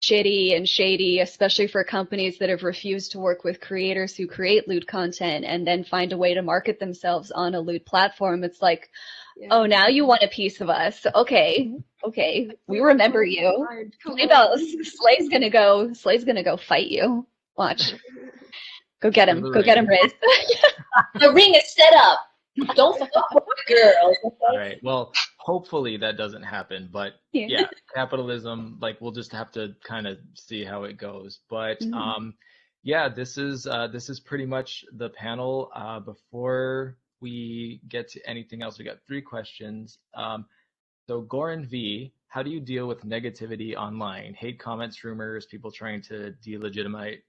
shitty and shady, especially for companies that have refused to work with creators who create lewd content and then find a way to market themselves on a lewd platform. It's like, Yeah. oh, now you want a piece of us. Okay, we remember you. Slay's gonna go fight you. Watch. Go get him. Go get him, Riz. The ring is set up. Don't fuck with the girls. Okay? All right. Well, hopefully that doesn't happen, but yeah, capitalism, like we'll just have to kind of see how it goes. But yeah, this is pretty much the panel. Before we get to anything else, we got 3 questions. So Goran V, how do you deal with negativity online? Hate comments, rumors, people trying to delegitimate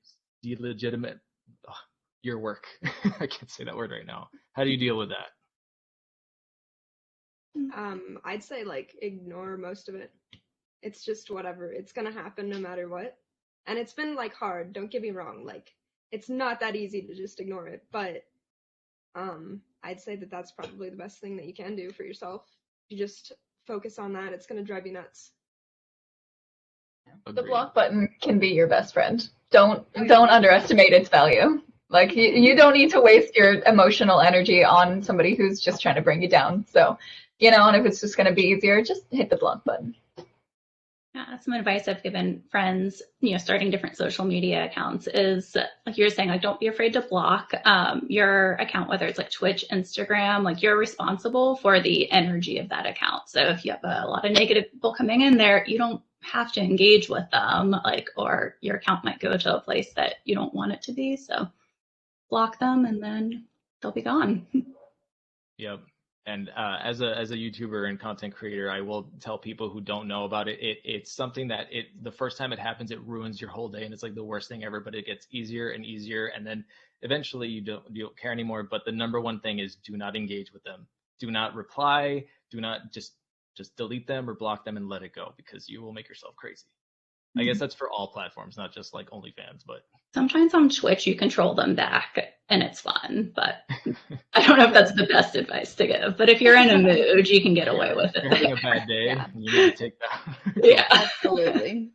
your work. I can't say that word right now. How do you deal with that? I'd say like ignore most of it. It's just whatever. It's gonna happen no matter what. And it's been like hard, don't get me wrong. Like it's not that easy to just ignore it, but I'd say that that's probably the best thing that you can do for yourself. You just focus on that. It's gonna drive you nuts. The Agreed. block button can be your best friend. Don't underestimate its value. Like you don't need to waste your emotional energy on somebody who's just trying to bring you down. So, you know, and if it's just going to be easier, just hit the block button. Yeah, some advice I've given friends, you know, starting different social media accounts is, like you were saying, like don't be afraid to block your account, whether it's like Twitch, Instagram, like you're responsible for the energy of that account. So if you have a lot of negative people coming in there, you don't have to engage with them, like, or your account might go to a place that you don't want it to be. So block them and then they'll be gone. Yep. And as a YouTuber and content creator, I will tell people who don't know about it, it's something that the first time it happens, it ruins your whole day, and it's like the worst thing ever. But it gets easier and easier, and then eventually you don't care anymore. But the number one thing is do not engage with them, do not reply, do not just delete them or block them and let it go, because you will make yourself crazy. I guess that's for all platforms, not just like OnlyFans, but sometimes on Twitch you control them back and it's fun, but I don't know if that's the best advice to give. But if you're in a mood, you can get away with it. If you're having a bad day, you need to take that. Yeah, Absolutely.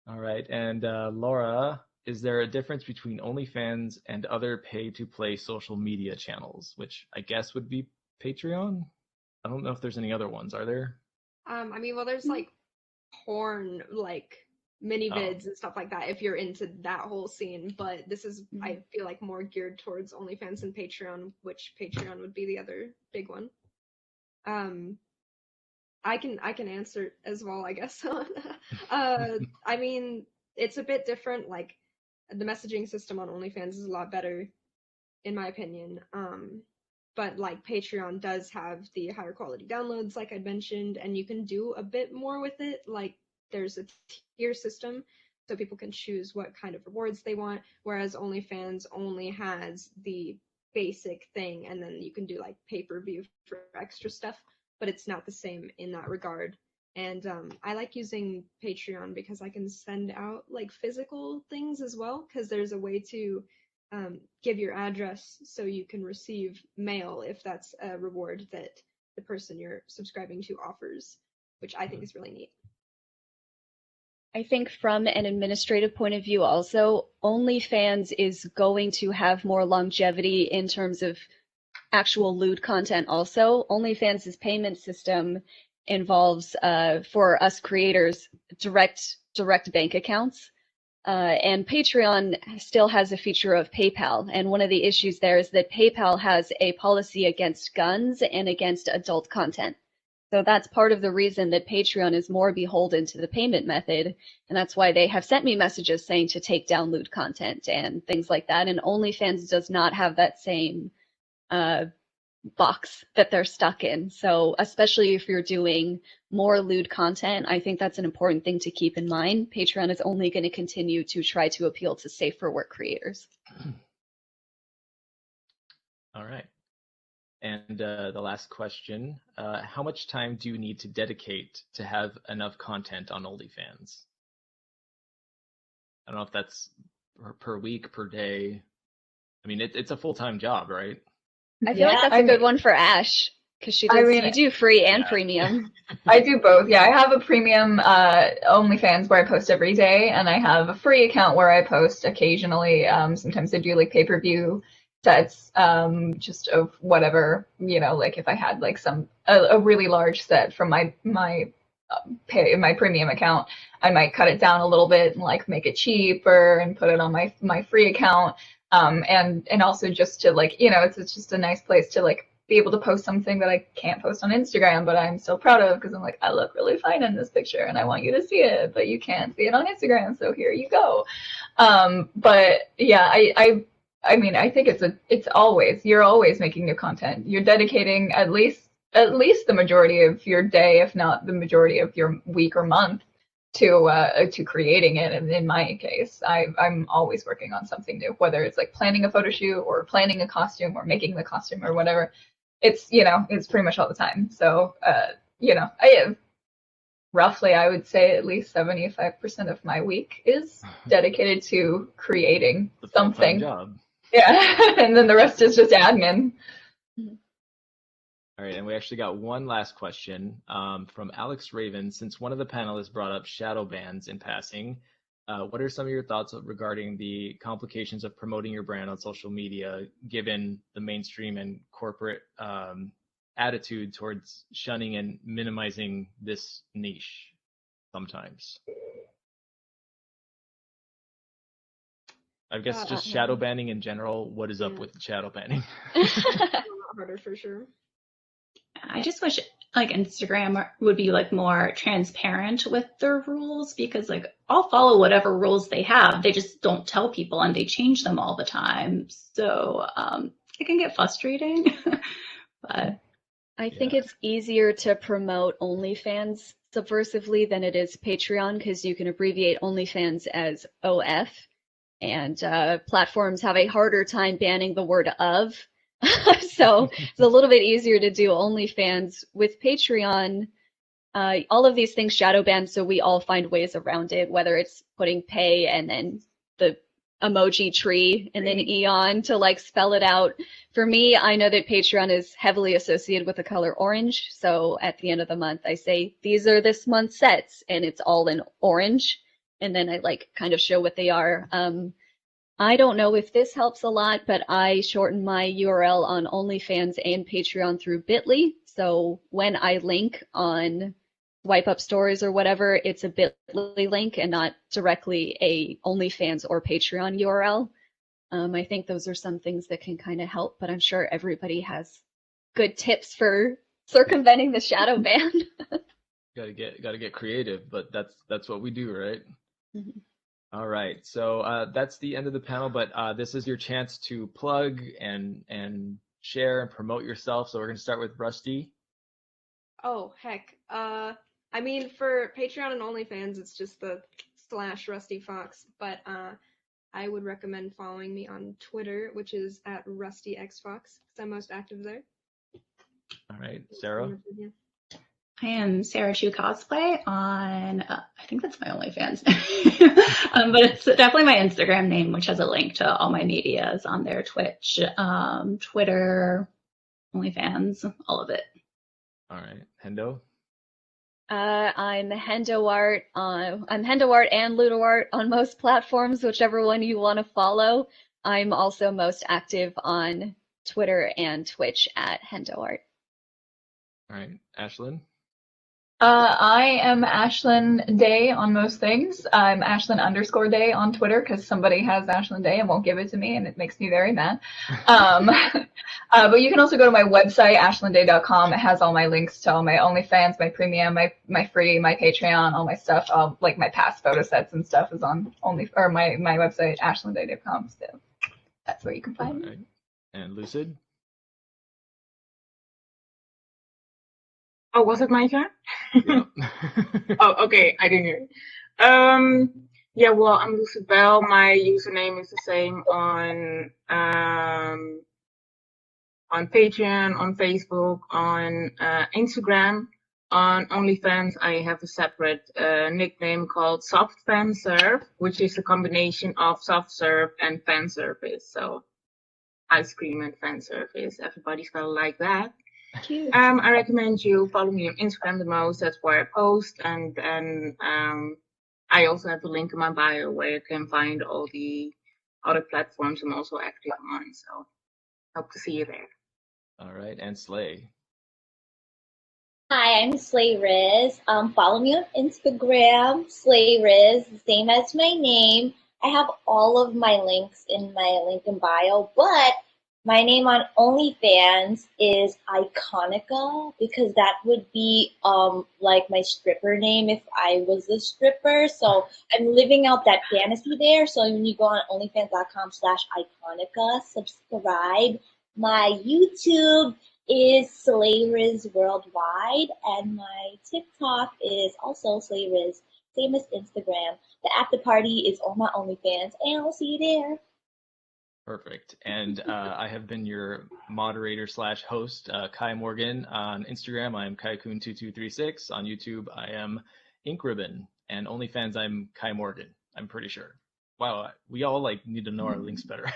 All right. And Laura, is there a difference between OnlyFans and other pay-to-play social media channels, which I guess would be Patreon? I don't know if there's any other ones. Are there? I mean, well, there's like porn, like mini vids and stuff like that if you're into that whole scene, but this is I feel like more geared towards OnlyFans and Patreon, which Patreon would be the other big one. I can answer as well, I guess. I mean, it's a bit different. Like the messaging system on OnlyFans is a lot better, in my opinion. But like Patreon does have the higher quality downloads, like I mentioned, and you can do a bit more with it. Like there's a tier system, so people can choose what kind of rewards they want, whereas OnlyFans only has the basic thing, and then you can do like pay-per-view for extra stuff, but it's not the same in that regard. And I like using Patreon because I can send out like physical things as well, because there's a way to give your address so you can receive mail if that's a reward that the person you're subscribing to offers, which I think is really neat. I think from an administrative point of view also, OnlyFans is going to have more longevity in terms of actual lewd content also. OnlyFans' payment system involves for us creators direct bank accounts. And Patreon still has a feature of PayPal. And one of the issues there is that PayPal has a policy against guns and against adult content. So that's part of the reason that Patreon is more beholden to the payment method. And that's why they have sent me messages saying to take down lewd content and things like that. And OnlyFans does not have that same box that they're stuck in. So especially if you're doing more lewd content, I think that's an important thing to keep in mind. Patreon is only going to continue to try to appeal to safe for work creators. All right. And the last question, how much time do you need to dedicate to have enough content on OnlyFans? I don't know if that's per week, per day. I mean, it's a full-time job, right? I feel like that's a good one for Ash, because she does, you do free and premium. I do both. Yeah, I have a premium OnlyFans where I post every day, and I have a free account where I post occasionally. Sometimes I do like pay-per-view sets, just of whatever, like if I had like a really large set from my premium account, I might cut it down a little bit and like make it cheaper and put it on my free account. And also just to like, it's just a nice place to like be able to post something that I can't post on Instagram, but I'm still proud of because I'm like, I look really fine in this picture and I want you to see it, but you can't see it on Instagram, so here you go. But yeah, I mean, I think you're always making new content. You're dedicating at least the majority of your day, if not the majority of your week or month, to creating it. And in my case, I'm always working on something new, whether it's like planning a photo shoot or planning a costume or making the costume or whatever. It's pretty much all the time. So roughly, I would say at least 75% of my week is dedicated to creating something. Job. Yeah, and then the rest is just admin. All right, and we actually got one last question from Alex Raven. Since one of the panelists brought up shadow bans in passing, what are some of your thoughts regarding the complications of promoting your brand on social media, given the mainstream and corporate attitude towards shunning and minimizing this niche sometimes? I guess just shadow banning in general. What is up with shadow banning? Harder for sure. I just wish like Instagram would be like more transparent with their rules, because like I'll follow whatever rules they have. They just don't tell people and they change them all the time. So it can get frustrating. But I think it's easier to promote OnlyFans subversively than it is Patreon, because you can abbreviate OnlyFans as OF, and platforms have a harder time banning the word of. So it's a little bit easier to do OnlyFans. With Patreon, all of these things shadow ban, so we all find ways around it, whether it's putting pay and then the emoji tree and then Eon to like spell it out. For me, I know that Patreon is heavily associated with the color orange, so at the end of the month I say these are this month's sets and it's all in orange, and then I like kind of show what they are. I don't know if this helps a lot, but I shorten my URL on OnlyFans and Patreon through Bitly. So when I link on Swipe Up Stories or whatever, it's a Bitly link and not directly a OnlyFans or Patreon URL. I think those are some things that can kind of help, but I'm sure everybody has good tips for circumventing the shadow ban. Gotta get creative, but that's what we do, right? Mm-hmm. All right, so that's the end of the panel, but this is your chance to plug and share and promote yourself. So we're gonna start with Rusty. Oh heck, I mean for Patreon and OnlyFans, it's just the /RustyFox, but I would recommend following me on Twitter, which is at RustyXFox, because I'm most active there. All right, Sarah. I am Sarah Chu Cosplay on, I think that's my OnlyFans. But it's definitely my Instagram name, which has a link to all my medias on there: Twitch, Twitter, OnlyFans, all of it. All right, Hendo. I'm HendoArt. I'm HendoArt and LudoArt on most platforms, whichever one you want to follow. I'm also most active on Twitter and Twitch at HendoArt. All right, Ashlyn. I am Ashlyn Day on most things. I'm Ashlyn_Day on Twitter because somebody has Ashlyn Day and won't give it to me, and it makes me very mad. But you can also go to my website, ashlynday.com. It has all my links to all my OnlyFans, my premium, my free, my Patreon, all my stuff. Like my past photo sets and stuff is on my website, ashlynday.com. So that's where you can find me. Right. And Lucid? Oh, was it my turn? Yeah. Oh, okay. I didn't hear it. Yeah, well, I'm Lucid Bell. My username is the same on Patreon, on Facebook, on Instagram. On OnlyFans, I have a separate nickname called Soft Fan Serve, which is a combination of soft serve and fan service. So ice cream and fan service. Everybody's gonna like that. Cute. I recommend you follow me on Instagram the most. That's where I post, and I also have a link in my bio where you can find all the other platforms I'm also active on. So hope to see you there. All right, and Slay. Hi, I'm Slay Riz. Follow me on Instagram, Slay Riz, the same as my name. I have all of my links in my link in bio, but my name on OnlyFans is Iconica because that would be like my stripper name if I was a stripper. So I'm living out that fantasy there. So when you go on onlyfans.com/Iconica, subscribe. My YouTube is Slayriz Worldwide, and my TikTok is also Slayriz, same as Instagram. The after party is on my OnlyFans, and I'll see you there. Perfect. And I have been your moderator / host, Kai Morgan. On Instagram, I am KaiKun2236. On YouTube, I am Ink Ribbon. And OnlyFans, I'm Kai Morgan, I'm pretty sure. Wow, we all need to know our links better.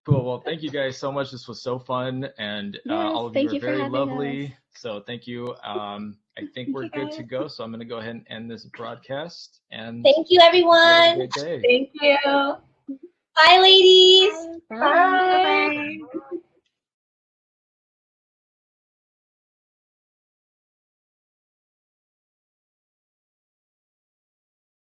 Cool. Well, thank you guys so much. This was so fun, and all of you are very lovely. So thank you. I think we're good to go. So I'm going to go ahead and end this broadcast. And thank you, everyone. Have a great day. Thank you. Bye, ladies. Bye. Bye.